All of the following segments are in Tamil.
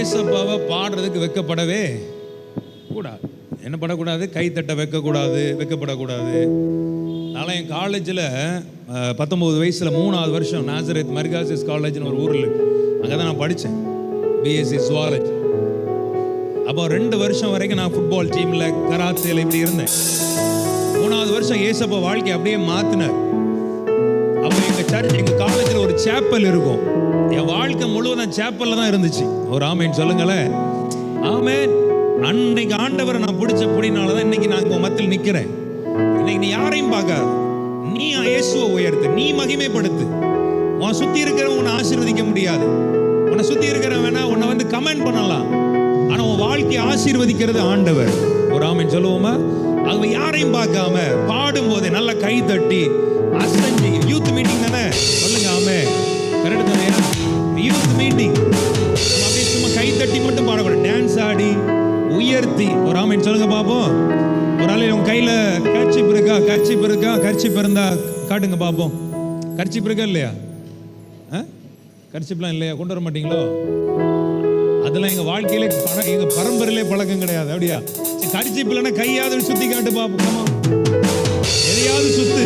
ஏசப்பாவை பாடுறதுக்கு வெக்கப்படவே கூடாது. என்ன பண்ணக்கூடாது? கைத்தட்ட வெக்கப்படக்கூடாது. அதனால் என் காலேஜில் 19 வயசில் 3வது வருஷம் நாசரேத் மர்காசிஸ் காலேஜ்னு ஒரு ஊரில் அங்கே தான் நான் படித்தேன், பிஎஸ்சி ஜுவாலஜி. அப்போ 2 வருஷம் வரைக்கும் நான் ஃபுட்பால் டீமில் கராத்தேல இப்படி இருந்தேன். 3வது வருஷம் ஏசப்பா வாழ்க்கையை அப்படியே மாற்றினார். அப்போ எங்கள் காலேஜில் ஒரு சேப்பல் இருக்கும். என் வாழ்க்கை முழுவதும் சேப்பலில் தான் இருந்துச்சு. ஒரு ஆமேன் சொல்லுங்களேன். ஆமேன். அன்னைக்கு ஆண்டவரை நான் பிடிச்ச பிடினால தான் இன்னைக்கு நான் உங்கள் மத்தியில் நிற்கிறேன். இன்னைக்கு நீ யாரையும் பார்க்காது, நீ இயேசுவை உயர்த்து, நீ மகிமைப்படுத்து. உன்னை சுற்றி இருக்கிறவன் உன்னை ஆசீர்வதிக்க முடியாது. உன்னை சுற்றி இருக்கிறவன் வேணா உன்னை வந்து கமெண்ட் பண்ணலாம், ஆனால் உன் வாழ்க்கையை ஆசீர்வதிக்கிறது ஆண்டவர். ஒரு ஆமேன் சொல்லுவோமா? அவங்க யாரையும் பார்க்காம பாடும்போதே நல்லா கை தட்டி அசைஞ்சு. யூத் மீட்டிங் தானே, சொல்லுங்க ஆமே, கரெக்டு தானே? யூத் மீட்டிங் அப்படியே சும்மா கை தட்டி மட்டும் பாடக்கூடாது, டான்ஸ் ஆடி உயர்த்தி. ஒரு ஆமேன் சொல்லுங்க பார்ப்போம். ஒரு ஆள் உங்க கையில கர்ச்சிப் இருக்கா? கர்ச்சிப் இருந்தா காட்டுங்க பார்ப்போம். கர்ச்சிப் இருக்கா இல்லையா? கர்ச்சிப்லாம் இல்லையா? கொண்டு வர மாட்டீங்களோ? அதெல்லாம் எங்க வாழ்க்கையில எங்க பரம்பரையிலே பழக்கம் கிடையாது. அப்படியா? கர்ச்சிப் இல்லைன்னா கையாவது சுத்தி காட்டு பார்ப்போம். எதையாவது சுத்து.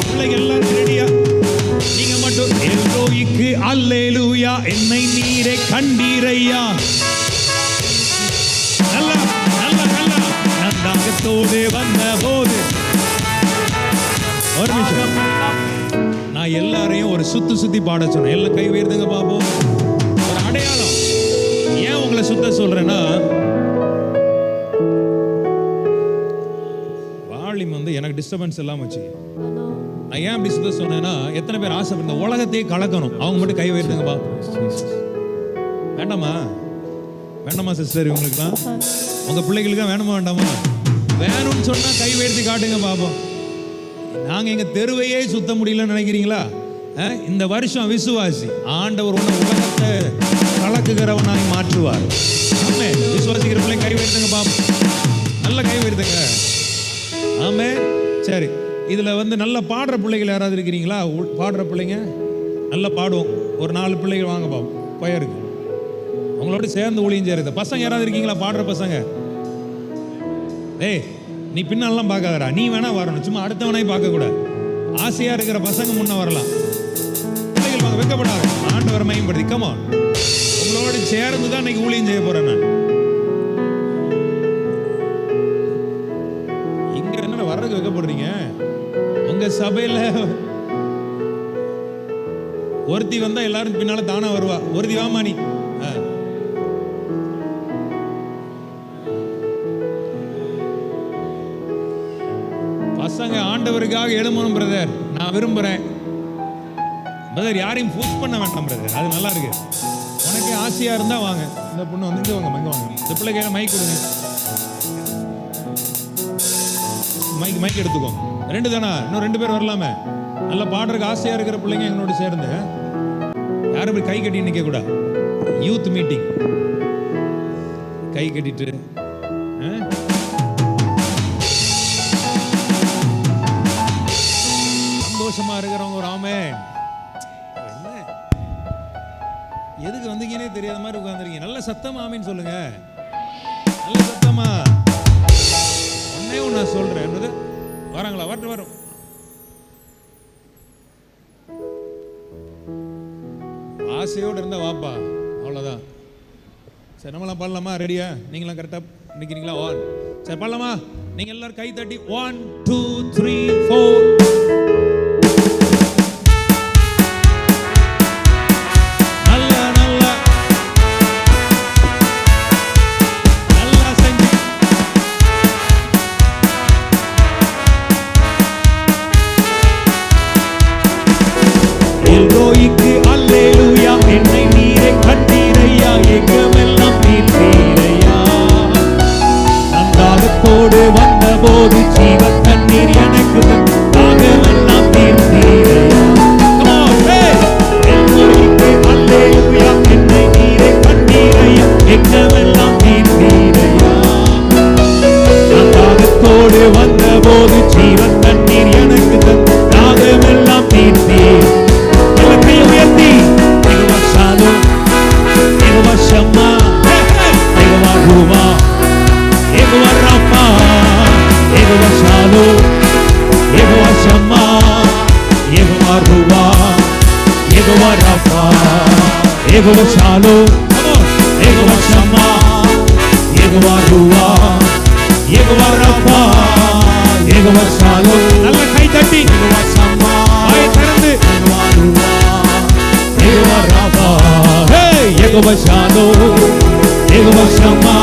பிள்ளைங்க எல்லாரும் ரெடியா? நீங்க மட்டும் எல்லோய்க்கு அல்லேலூயா, என்னை நீரே கண்டீரையா. நல்லா நந்தாகத்தோடு வந்த போது. ஒரு நிமிஷம், நான் எல்லாரையும் ஒரு சுத்தி பாட சொன்னேன். எல்லாம் கை உயர்த்துங்க பாப்போம். ஒரு அடையாளம். ஏன் உங்களை சுத்த சொல்றேன்னா, வால்யூம் வந்து எனக்கு டிஸ்டர்பன்ஸ் எல்லாம் வச்சு. நான் ஏன் அப்படி சுத்த சொன்னேன்னா, எத்தனை பேர் ஆசைப்படுற உலகத்தையே கலக்கணும், அவங்க மட்டும் கை உயர்த்துங்க பாப்போம். வேண்டாமா சிஸ்டர்? இவங்களுக்குலாம் உங்க பிள்ளைகளுக்கு வேணுமா வேண்டாமா? வேணும்னு சொன்னா கை உயர்த்தி காட்டுங்க பாப்போம். நாங்க எங்க தெருவையே சுத்த முடியலன்னு நினைக்கிறீங்களா? இந்த வருஷம் விசுவாசி ஆண்டவர் உன்னை உலகத்தை கலக்குகிறவனாய் மாற்றுவார். விசுவாசிக்கிற பிள்ளை கை உயர்த்துங்க பாப்போம். நல்ல கை உயர்த்துங்க. ஆமே. சரி, இதுல வந்து நல்ல பாடுற பிள்ளைகள் யாராவது இருக்கிறீங்களா? பாடுற பிள்ளைங்க நல்லா பாடுவோம். ஒரு 4 பிள்ளைகள் வாங்க பாப்போம். பயிருக்கு உங்களோட சேர்ந்து ஊழியம் செய்யறது. பசங்க யாராவது இருக்கீங்களா? பாடுற பசங்க. ஏய், நீ பின்னாலாம் பார்க்காதடா, நீ வேணா வரணும், சும்மா அடுத்தவனாய் பார்க்க கூடாது. ஆசையா இருக்கிற பசங்க முன்ன வரலாம். பிள்ளைகள் வாங்க, வெக்கப்படாது. ஆண்டவரை மையப்படுத்தி கமான். உங்களோட சேர்ந்து தான் இன்னைக்கு ஊழியம் செய்ய போறேன் நான். இங்க என்ன வர்றதுக்கு வெக்கப்படுறீங்க? உங்க சபையில ஒருத்தி வந்தா எல்லாரும் பின்னால தானா வருவா. ஒருத்தி வாமா நீ. பசங்க ஆண்டவருக்காக எழுமணும் பிரதர், நான் விரும்புறேன் பிரதர். யாரையும் ஃபோர்ஸ் பண்ண வேண்டாம் பிரதர், அது நல்லா இருக்கு. உனக்கு ஆசையா இருந்தா வாங்க. இந்த பொண்ணு வந்து இங்க வாங்க. இந்த பிள்ளை கையில மைக் கொடுங்க. மைக் எடுத்துக்கோ. 2 தானா? இன்னும் 2 பேர் வரலாமே. நல்லா பாடுறதுக்கு ஆசையா இருக்கிற பிள்ளைங்க எங்களோட சேர்ந்து. யாரும் போய் கை கட்டி நிக்க கூடாது. யூத் மீட்டிங் கை கட்டிட்டு சந்தோஷமா இருக்கிறவங்க ஒரு ஆமென். எதுக்கு வந்தீங்கன்னே தெரியாத மாதிரி உட்கார்ந்துருக்கீங்க. நல்ல சத்தமா ஆமென் சொல்லுங்க. நல்ல சத்தமா. ஒண்ணே நான் சொல்றேன். வராங்களா? வரும். ஆசையோடு இருந்தா வாப்பா, அவ்வளவுதான். சரி, நம்மளாம் பாடலாமா? ரெடியா? நீங்களாம் கரெக்டா நிக்கிறீங்களா? 1. சரி, பாடலாமா? நீங்க எல்லாரும் கை தட்டி 1 2 3 4. என்னை நீரே கண்டீரையா, எங்கமெல்லாம் நீர்த்தீரையா. நந்தாகத்தோடு வந்த போது ஜீவ தண்ணீர் எனக்கு ஷாலோம், யெகோவா ஷம்மா, யெகோவா ருவா, யெகோவா ராஃபா, யெகோவா ஷாலோம், யெகோவா ஷம்மா, யெகோவா ருவா, யெகோவா ராஃபா, யெகோவா ஷாலோம். நல்ல கை தட்டி யெகோவா ஷம்மா, வாயை திறந்து யெகோவா ருவா, யெகோவா ராஃபா, ஹே யெகோவா ஷாலோம், யெகோவா ஷம்மா,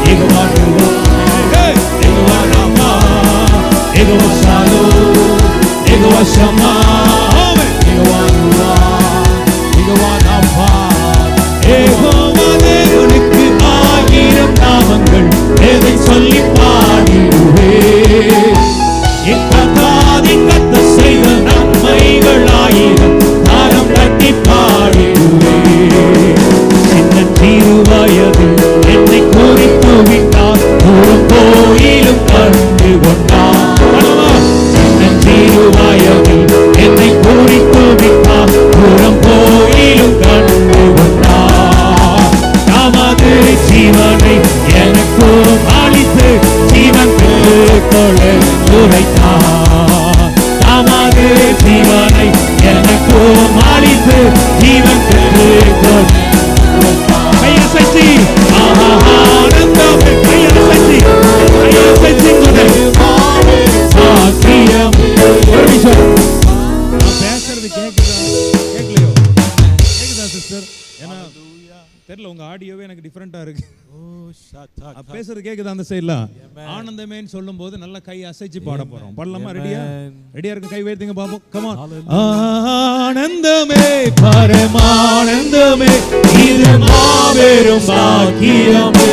யெகோவா ருவா, ஹே யெகோவா ராஃபா, யெகோவா ஷாலோம், யெகோவா ஷம்மா, யெகோவா ருவா, யெகோவா ராஃபா. யெகோவா தேவனுக்கு 1000 நாமங்கள், எதை சொல்லி பாடிடுவேன். என் கர்த்தாவின் கர்த்தர் செய்த நன்மைகள் 1000 தாரம் கட்டி பாடிடுவேன். சின்ன சிறுவயதில் என்னை குறித்து விட்டார், தூரம் கோயிலும் கண்டு கொண்டார். சின்ன சிறுவயதில் என்னை குறித்து விட்டார், தூரம் கோயிலும் கண்டு கொண்டார். தமது ஜீவனை எனக்கு அளித்து ஜீவன் கொள்ள உரைத்தார். தமது ஜீவனை எனக்கு அளித்து ஜீவன் கொள்ள கையசைச்சி ஆனந்தமே, கையசைச்சி சாக்கியம். ஒரு நிமிஷம், நான் பேசுறது கேக்குதா கேட்கலையோ? கேக்குதா சிஸ்டர்? ஏன்னா தெரியல, உங்க ஆடியோவே எனக்கு டிஃபரெண்டா இருக்கு. பேசுறது கேக்குதா அந்த சைடுல? ஆனந்தமேன்னு சொல்லும் போது நல்ல கை அசைச்சு பாட போறோம். பாடலாமா? ரெடியா இருக்கு? கை உயர்த்துங்க பாப்போம். Come on. ஆனந்தமே பரமானந்தமே, இது மாபெரும் பாக்கியமே.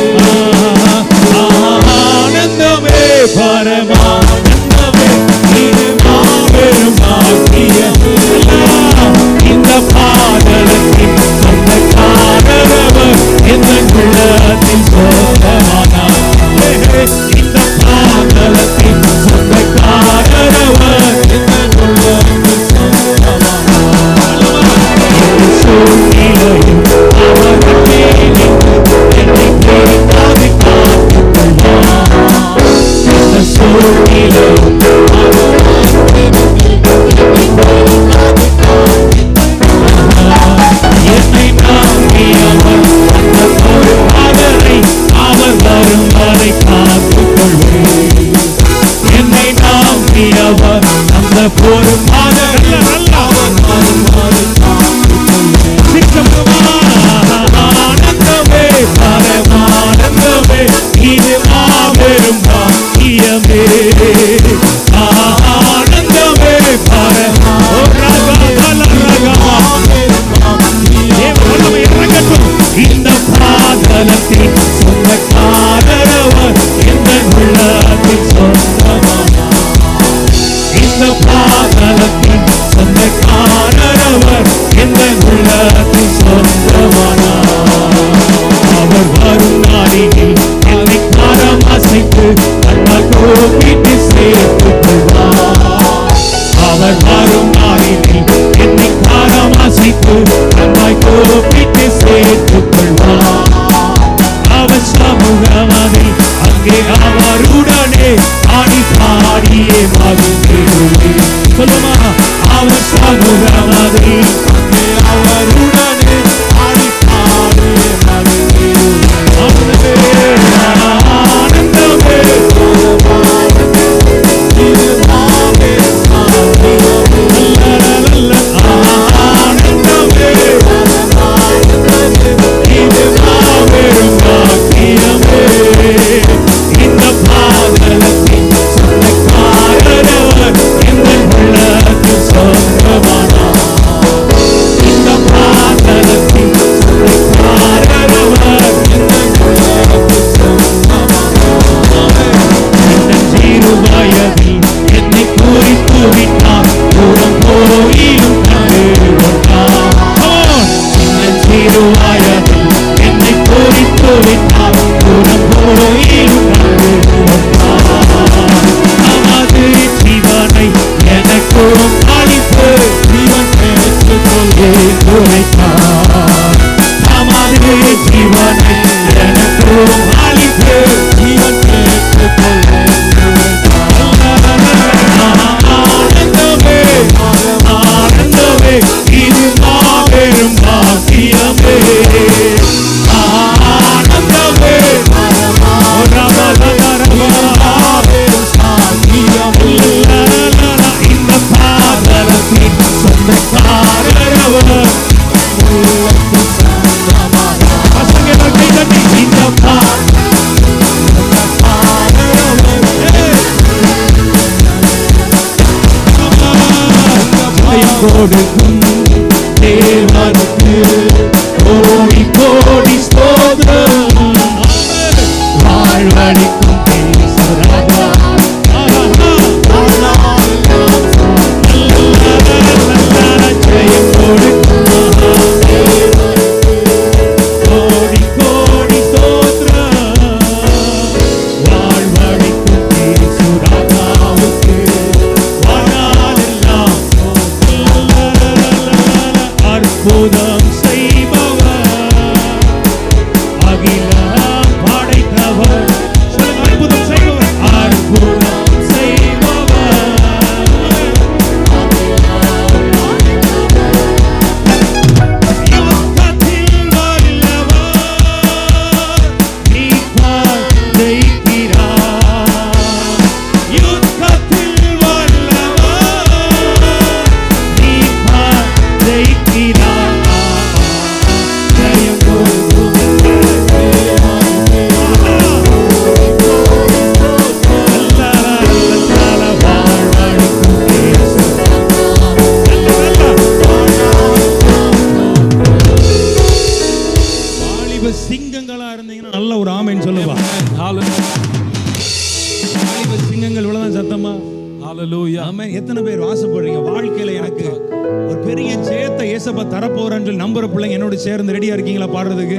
ஆனந்தமே பரமானந்தமே, இது மாபெரும் பாக்கியமே. இந்த பாடலத்தின் சொந்தக்காரரவர் எந்த உள்ளத்தில் சொந்தமானார். இந்த பாடலத்தின் சொந்தக்காரரவர் எந்த உள்ளத்தில் சொந்தமானார். சூழ்நிலையில் அவருக்கே என்னை பிரிக்காது காத்துக்கொள்வார். இந்த சூழ்நிலையில் என்னை நம்பி அவர் அந்த பொறுப்பாளரை அவர் வரும் வரை காத்துக்கொள்வேன். என்னை நம்பி அவர் அந்த பொறுப்பாளரை அவர் வரும் வரை ஆனந்தமே பரமானந்தமே, இது மாபெரும் பாக்கியமே. ஆனந்தமே இந்த பாதலத்தில் சொந்தக்காரரவர் எந்த உள்ளத்தில் சொந்தமானார். இந்த பாதலத்தில் சொந்தக்காரரவர் எந்த உள்ளத்தில் சொந்தமானார். அவர் வரும் நாளில் என்னை கரம் அசைத்து கண்ணால் கூப்பிட்டு சேர்த்துக் கொள்வார். அவர் வரும் நாளில் என்னை கரம் அசைத்து கண்ணால் கூப்பிட்டு சேர்த்துக் கொள்வார். அவர் சமூகமதில் அங்கே அவருடனே ஆடி பாடியே மகிழ்ந்திருவேன். சொல்லுமா? அவர் சமூகமதில் அங்கே அவருடனே ஆடி பாடியே மகிழ்ந்திருவேன். ஆனந்தமே இது மாவே ஆனந்தமே இது மாபெரும் பாக்கியமே. இந்த பாதலத்தின் சொந்தக்காரரவர் எந்த உள்ளத்தில் சொந்தமானார். இந்த பாதலத்தின் சொந்தக்காரரவர் எந்த உள்ளத்தில் சொந்தமானார். இந்த சிறு வயதில் என்னை குறித்து விட்டார், தூரம் போயிலும் கண்டு கொண்டார். இந்த சிறு வயதில் என்னை குறித்து விட்டார், தூரம் போயிலும் கண்டு கொண்டார். நமது ஜீவனை எனக்கும் அளித்து ஜீவன் பெற்றுக் கொள்வேன் உரைத்தார். நமது ஜீவனை எனக்கும் அளித்து ஜீவன் பெற்றுக் கொள்வேன் உரைத்தார். கொடுக்கும் தேவனுக்கு கோடி கோடி ஸ்தோத்திரம். வாழ்வழிக்கும் ராஜா ஜெயம் கொடுக்கும் கோடி கோடி ஸ்தோத்திரம். வாழ்வழிக்கும் ராஜாவுக்கு வாழ்நாளெல்லாம் அற்புதம் செய்பவர், அகிலம் படைத்தவர். அற்புதம் செய்பவர், அற்புதம் செய்பவர். யுத்தத்தில் வல்லவர், நீர் ஜெயிக்கிறார். யுத்தத்தில் வல்லவர், நீர் ஜெயிக்கிறார். ஜெயம் கொடுக்கும் வாலிப சிங்கங்களா இருந்தீங்கன்னா நல்ல ஒரு ஆமைன்னு சொல்லுவா. வாலிப சிங்கங்கள் இவ்வளவுதான் சத்தமா. Hallelujah. ஆமென். எத்தனை பேர் ஆசைப்படுறீங்க வாழ்க்கையில எனக்கு ஒரு பெரிய ஜெயத்தை இயேசப்பா தரப்போறேன்னு சொல்லி நம்புற பிள்ளைங்க என்னோட சேர்ந்து ரெடியா இருக்கீங்களா பாடுறதுக்கு?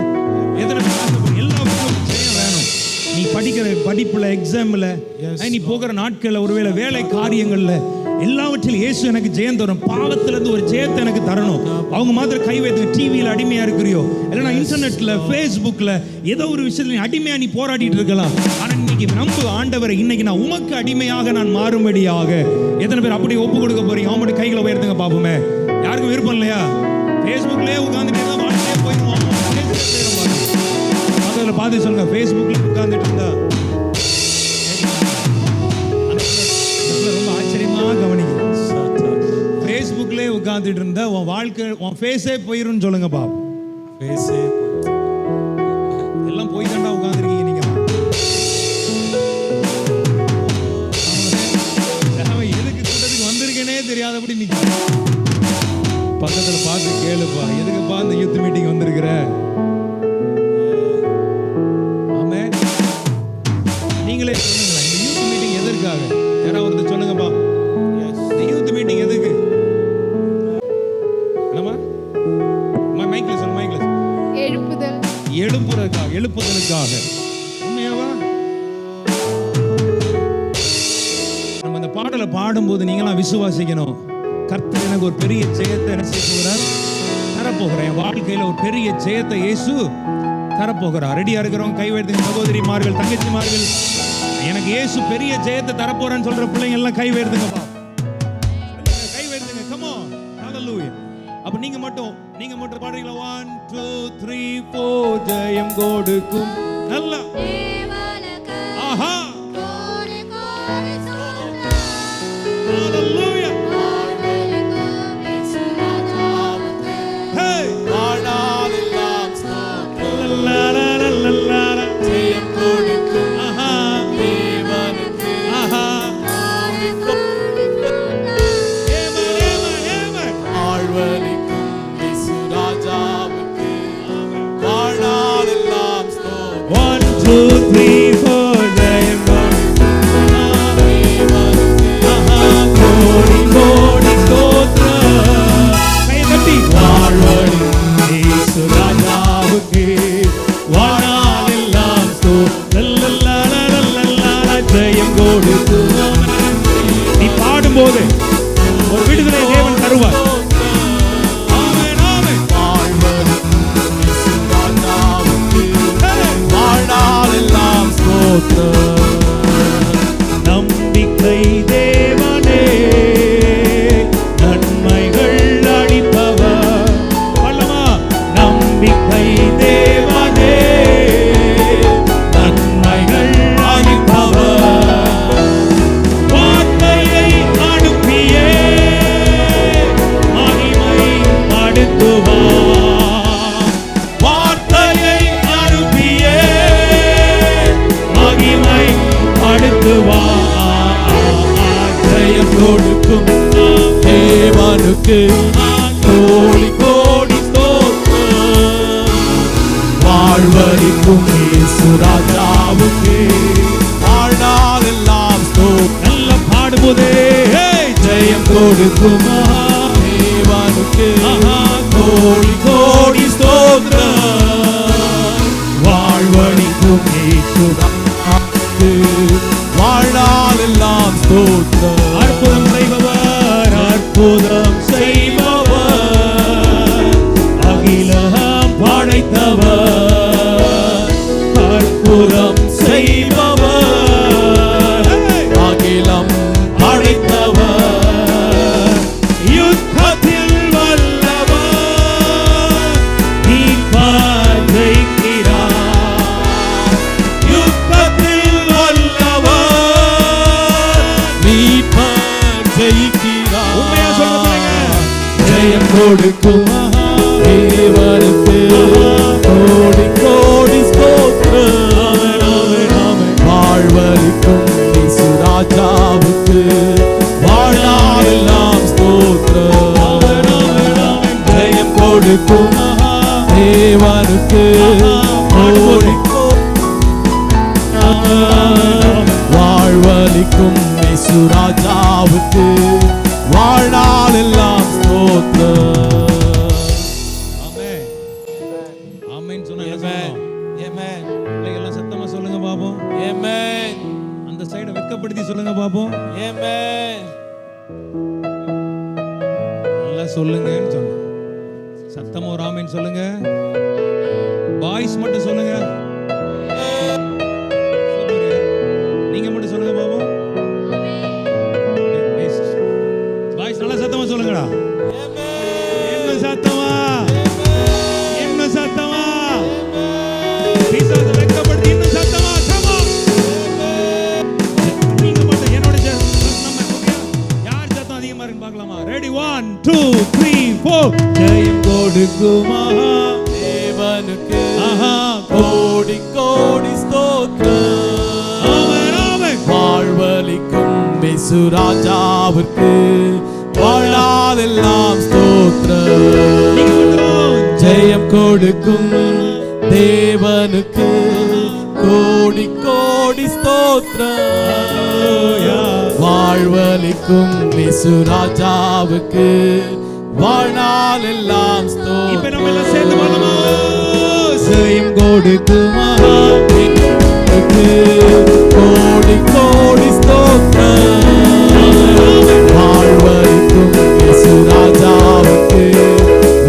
எத்தனை பேர் ஆசைப்படுறீங்க? எல்லாருக்கும் ஜெயம் வேணும். நீ படிக்கிற படிப்புல, எக்ஸாம்ல, நீ போகிற நாட்கள்ல, ஒருவேளை வேலை காரியங்கள்ல, எல்லாவற்றிலும் இயேசு எனக்கு ஜெயம் தரும். பாவத்துல இருந்து ஒரு ஜெயத்தை எனக்கு தரணும். அவங்க மாத்திரம் கை வைத்து டிவியில் அடிமையா இருக்கிறியோ, இல்லைன்னா இன்டர்நெட்ல, ஃபேஸ்புக்ல ஏதோ ஒரு விஷயத்துல நீ அடிமையா நீ போராடிட்டு இருக்கலாம். ஆனா இன்னைக்கு நம்பு ஆண்டவரை, இன்னைக்கு நான் உமக்கு அடிமையாக நான் மாறும்படியாக. எத்தனை பேர் அப்படி ஒப்பு கொடுக்க போறீங்க? அவங்களுடைய கைகளை உயர்த்துங்க பாப்போமே. யாருக்கும் விருப்பம் இல்லையா? ஃபேஸ்புக்லயே உட்கார்ந்துட்டு இருந்தா வாழ்க்கையே போயிடும். அதில் பார்த்து சொல்லுங்க, ஃபேஸ்புக்ல உட்கார்ந்துட்டு இருந்தா ரொம்ப ஆச்சரியமா கவனிங்க. ஃபேஸ்புக்லயே உட்கார்ந்துட்டு இருந்தா உன் வாழ்க்கை, உன் ஃபேஸே போயிருன்னு சொல்லுங்க பாப். Face எல்லாம் போய் தாண்டா உட்கார்ந்துருக்கீங்க நீங்க. அவன் எதுக்கு கூட்டத்துக்கு வந்திருக்கேனே தெரியாதபடி நிக்க. பக்கத்துல பார்த்து கேளுப்பா, எதுக்குப்பா இந்த யூத் மீட்டிங் வந்திருக்கிற? ஆமென். நீங்களே சொல்லுங்களேன், இந்த யூத் மீட்டிங் எதற்காக? யாராவது ஒருத்தர் சொல்லுங்கப்பா. இந்த யூத் மீட்டிங் எதுக்கு? என்னம்மா? மைக்ல சொல்லு, மைக்ல சொல்லு. எழுப்புதலுக்காக. உண்மையாவா? நம்ம இந்த பாடலை பாடும்போது நீங்களாம் விசுவாசிக்கணும். கர்த்தர் எனக்கு ஒரு பெரிய ஜெயத்தை என்ன செய்ய போகிறார்? தரப்போகிறார். என் வாழ்க்கையில ஒரு பெரிய ஜெயத்தை இயேசு தரப்போகிறார். ரெடியா இருக்கிறவங்க கை வைத்துங்க. சகோதரிமார்கள், தங்கச்சிமார்கள், எனக்கு இயேசு பெரிய ஜெயத்தை தரப்போறேன்னு சொல்ற பிள்ளைங்க எல்லாம் கை வைத்துங்கப்பா. கை வைத்துங்க. Come on. ஹalleluya. அப்ப நீங்க மட்டும் பாடுறீங்களா? 1 2 3 4 ஜெயம் கொடுக்கும் நல்லா. ஆஹா. ஹalleluya. Hey. வாழ்நாளெல்லாம் ஸ்தோத்திரம். La la la la la la. ஜெயம் கொடுக்கும் ஆஹா. தேவனுக்கு ஆஹா. வாழ்வழிக்கும் இயேசு ராஜாவுக்கு வாழ்நாளெல்லாம் ஸ்தோத்திரம். 1 2 3 4 ஜெயம் கொடுக்கும் ஆஹா. கோடி கோடி ஸ்தோத்திரம். கை தட்டி வாழ்வழிக்கும் இயேசு ராஜாவுக்கு வாழ்நாளெல்லாம் ஸ்தோத்திரம். ஜெயம் கொடுக்கும். நீ பாடும்போது ஒரு விடுதலை தேவன் தருவார். ஆமென், ஆமென். வாழ்வழிக்கும் இயேசு ராஜாவுக்கு வாழ்நாளெல்லாம் ஸ்தோத்திரம். நம்பிக்கை தேவனே, நன்மைகள் அளிப்பவர். வல்லமா. நம்பிக்கை தேவனே, நன்மைகள் அளிப்பவர். வார்த்தையை அனுப்பியே மகிமை படுத்துவார். வார்த்தையை அனுப்பியே மகிமை தேவனுக்கு கோடி கோடி ஸ்தோத்திரம். வாழ்வளிக்கும் இயேசு ராஜாவுக்கு வாழ்நாளெல்லாம் ஸ்தோத்திரம். நல்ல பாடும்போதே ஜெயம் கொடுக்கும் தேவனுக்கு கோடி கோடி ஸ்தோத்திரம். வாழ்வளிக்கும் இயேசு ராஜாவுக்கு வாழ்நாளெல்லாம் ஸ்தோத்திரம். அற்புதம் செய்பவர், அற்புதம் செய்பவர், அகிலம் படைத்தவர், அற்புதம் செய்பவர், அகிலம் படைத்தவர், யுத்தத்தில் வல்லவர், மீட்பர் ஜெயிக்கிறார். யுத்தத்தில் வல்லவர், மீட்பர் ஜெயிக்கிறார். உண்மையா சொல்லுங்க. ஜெயம் கொடுக்கும் தேவனுக்கு கோடி கோடி ஸ்தோத்திரம். வாழ்வளிக்கும் இயேசு ராஜாவுக்கு வாழ்நாளெல்லாம் ஸ்தோத்திரம். ஜெயம் கொடுக்கும் தேவனுக்கு கோடி வாழ்வளிக்கும் இயேசு ராஜாவுக்கு வாழ்நாளெல்லாம் ஸ்தோத்திரம். ஆமென். ஆமென் சொன்னா என்ன சொல்லணும்? பிள்ளைகள் சத்தமா சொல்லுங்க பாப்போம். அந்த சைட வெட்கப்படுத்தி சொல்லுங்க பாப்போம். நல்லா சொல்லுங்கன்னு சொன்ன. சத்தமா ஒரு ஆமென் சொல்லுங்க. பாய்ஸ் மட்டும் சொல்லுங்க. சொல்லுங்க. நீங்க மட்டும் சொல்லுங்க பாப்போம். பாய்ஸ் நல்லா சத்தமா சொல்லுங்கடா. இன்னும் சத்தமா, இன்னும் சத்தமா. பிசாசு வெட்கப்படுத்தி இன்னும் சத்தமா. come on. நீங்க மட்டும் என்னோட நம்ம யார் சத்தம் அதிகமா இருக்குன்னு பார்க்கலாமா? ரெடி 1 2 3 4. ஜெயம் கொடுக்குமா தேவனுக்கு ஆஹா கோடி கோடி ஸ்தோத்திரம். ஆமென் ஆமென். வாழ்வளிக்கும் இயேசு ராஜாவுக்கு வாழ்நாளெல்லாம் ஸ்தோத்திரம். நீங்க மட்டும் ஜெயம் கொடுக்கும் தேவனுக்கு கோடி கோடி ஸ்தோத்திரம். வாழ்வளிக்கும் இயேசு ராஜாவுக்கு வாழ்நாளெல்லாம் இப்ப நம்ம எல்லாம் ஸ்தோத்திரம். சேர்ந்து பாடலாமா? ஜெயம் கொடுக்குமா கோடி கோடி ஸ்தோத்திரம். வாழ்வளிக்கும் இயேசு ராஜாவுக்கு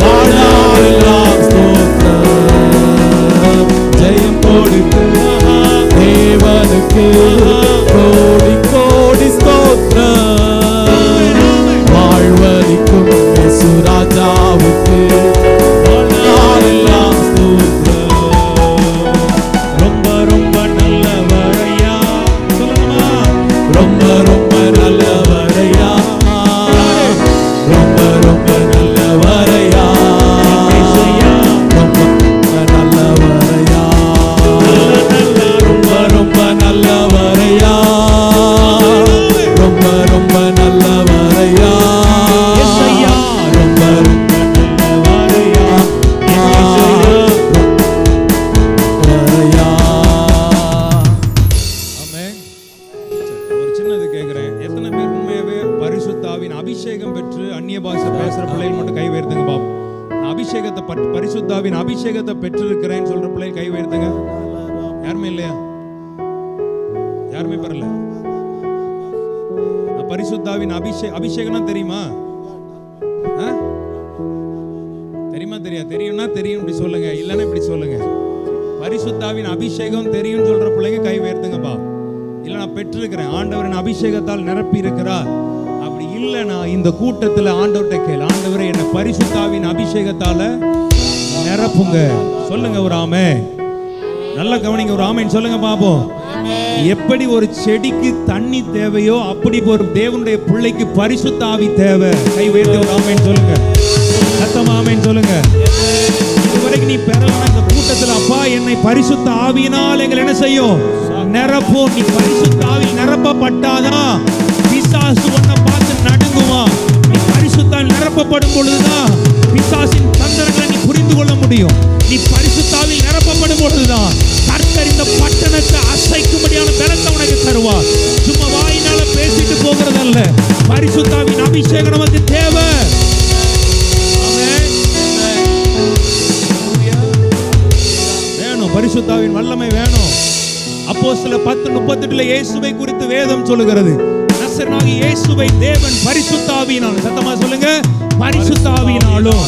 வாழ்நாளெல்லாம் ஸ்தோத்திரம். ஜெயம் கொடுக்கும் தேவனுக்கு கோடி கோடி ஸ்தோத்திரம். வாழ்வளிக்கும் இயேசு ராஜாவுக்கு வாழ்நாளெல்லாம் ஸ்தோத்திரம். ரொம்ப ரொம்ப நல்லவரையா சொல்லுங்கம்மா. ரொம்ப ரொம்ப நல்லவரையா, ரொம்ப ரொம்ப நல்லவரையா, ரொம்ப நல்லவரையா, ரொம்ப ரொம்ப நல்லவரையா, ரொம்ப ரொம்ப நல்லவரையா, இயேசையா. ரொம்ப ரொம்ப நல்லவரையா, நல்லவரையா. ஆமென். சரி, ஒரு சின்னது கேக்குறேன். எத்தனை பேர் உண்மையாவே பரிசுத்தாவின் அபிஷேகம் பெற்று அந்நிய பாஷை பேசுற பிள்ளைகள் மட்டும் கை உயர்த்துங்க பாப்போம். நான் அபிஷேகத்தை பரிசுத்தாவின் அபிஷேகத்தை பெற்றிருக்கிறேன்னு சொல்ற பிள்ளைகள் கை உயர்த்துங்க. யாருமே இல்லையா? யாருமே பெறல. நான் பரிசுத்தாவின் அபிஷேகம்னா தெரியுமா? ஆ? தெரியுமா தெரியா? தெரியும்னா தெரியும் இப்படி சொல்லுங்க, இல்லைன்னா இப்படி சொல்லுங்க. பரிசுத்தாவின் அபிஷேகம் தெரியும் சொல்ற பிள்ளைங்க கை உயர்த்துங்கப்பா. இல்ல நான் பெற்றிருக்கிறேன், ஆண்டவரின் அபிஷேகத்தால் நிரப்பி இருக்கிறார். அப்படி இல்லைன்னா இந்த கூட்டத்தில் ஆண்டவர்கிட்ட கேள், ஆண்டவரே என்ன பரிசுத்தாவின் அபிஷேகத்தால நிரப்புங்க சொல்லுங்க. ஒரு ஆமென். நல்ல கவனிங்க, ஒரு ஆமென் சொல்லுங்க பாப்போம். எப்படி ஒரு செடிக்கு தண்ணி தேவையோ அப்படி ஒரு தேவனுடைய பிள்ளைக்கு பரிசுத்த ஆவி தேவை. கை உயர்த்தி ஒரு ஆமென் சொல்லுங்க. சத்தமா ஆமென் சொல்லுங்க. இதுவரைக்கும் நீ பெறலாம் இந்த கூட்டத்தில், அப்பா என்னை பரிசுத்த ஆவியினால் எங்களை என்ன செய்யும்? நிரப்பும். நீ பரிசுத்த ஆவியில் நிரப்பப்பட்டாதான் பிசாசு உன்னை பார்த்து நடுங்குவான். நீ பரிசுத்தால் நிரப்பப்படும் பொழுதுதான் பிசாசின் தந்திரங்களை நீ புரிந்து கொள்ள முடியும். நீ பரிசுத்தாவில் நிரப்பப்படும் பொழுதுதான் கர்த்தர் இந்த பட்டணத்தை அசைக்கும்படியான பலத்தை உனக்கு தருவார். சும்மா வாயினால பேசிட்டு போகிறதல்ல, பரிசுத்தாவின் அபிஷேகம் நமக்கு தேவை. வேணும், பரிசுத்தாவின் வல்லமை வேணும். அப்போஸ்தலர் 10:38 இயேசுவை குறித்து வேதம் சொல்லுகிறது, நசரேயனாகிய இயேசுவை தேவன் பரிசுத்தாவியினால், சத்தமா சொல்லுங்க, பரிசுத்தாவியினாலும்,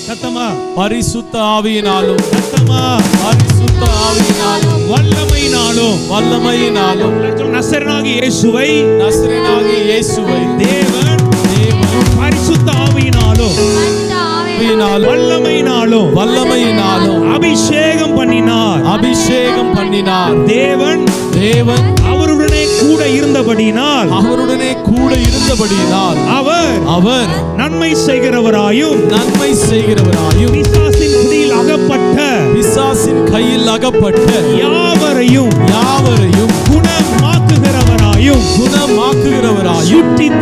சத்தமா பரிசுத்த ஆவியினாலும், சத்தமா பரிசுத்த ஆவியினாலும், வல்லமையினாலும், வல்லமையினாலும், நசரேயனாகிய இயேசுவை, நசரேயனாகிய இயேசுவை தேவன் பரிசுத்த ஆவியினாலும், வல்லமையினாலும், வல்லமையினாலும் அபிஷேகம் பண்ணினார். அபிஷேகம் பண்ணினார். தேவன் அவருடனே கூட இருந்தபடியினால், அவருடனே கூட இருந்தபடியினால், அவர் நன்மை செய்கிறவராயும், நன்மை செய்கிறவராயும், பிசாசின் பிடியில் அகப்பட்ட, பிசாசின் கையில் அகப்பட்ட யாவரையும் குணமாக்குகிறவராயும், சுற்றித்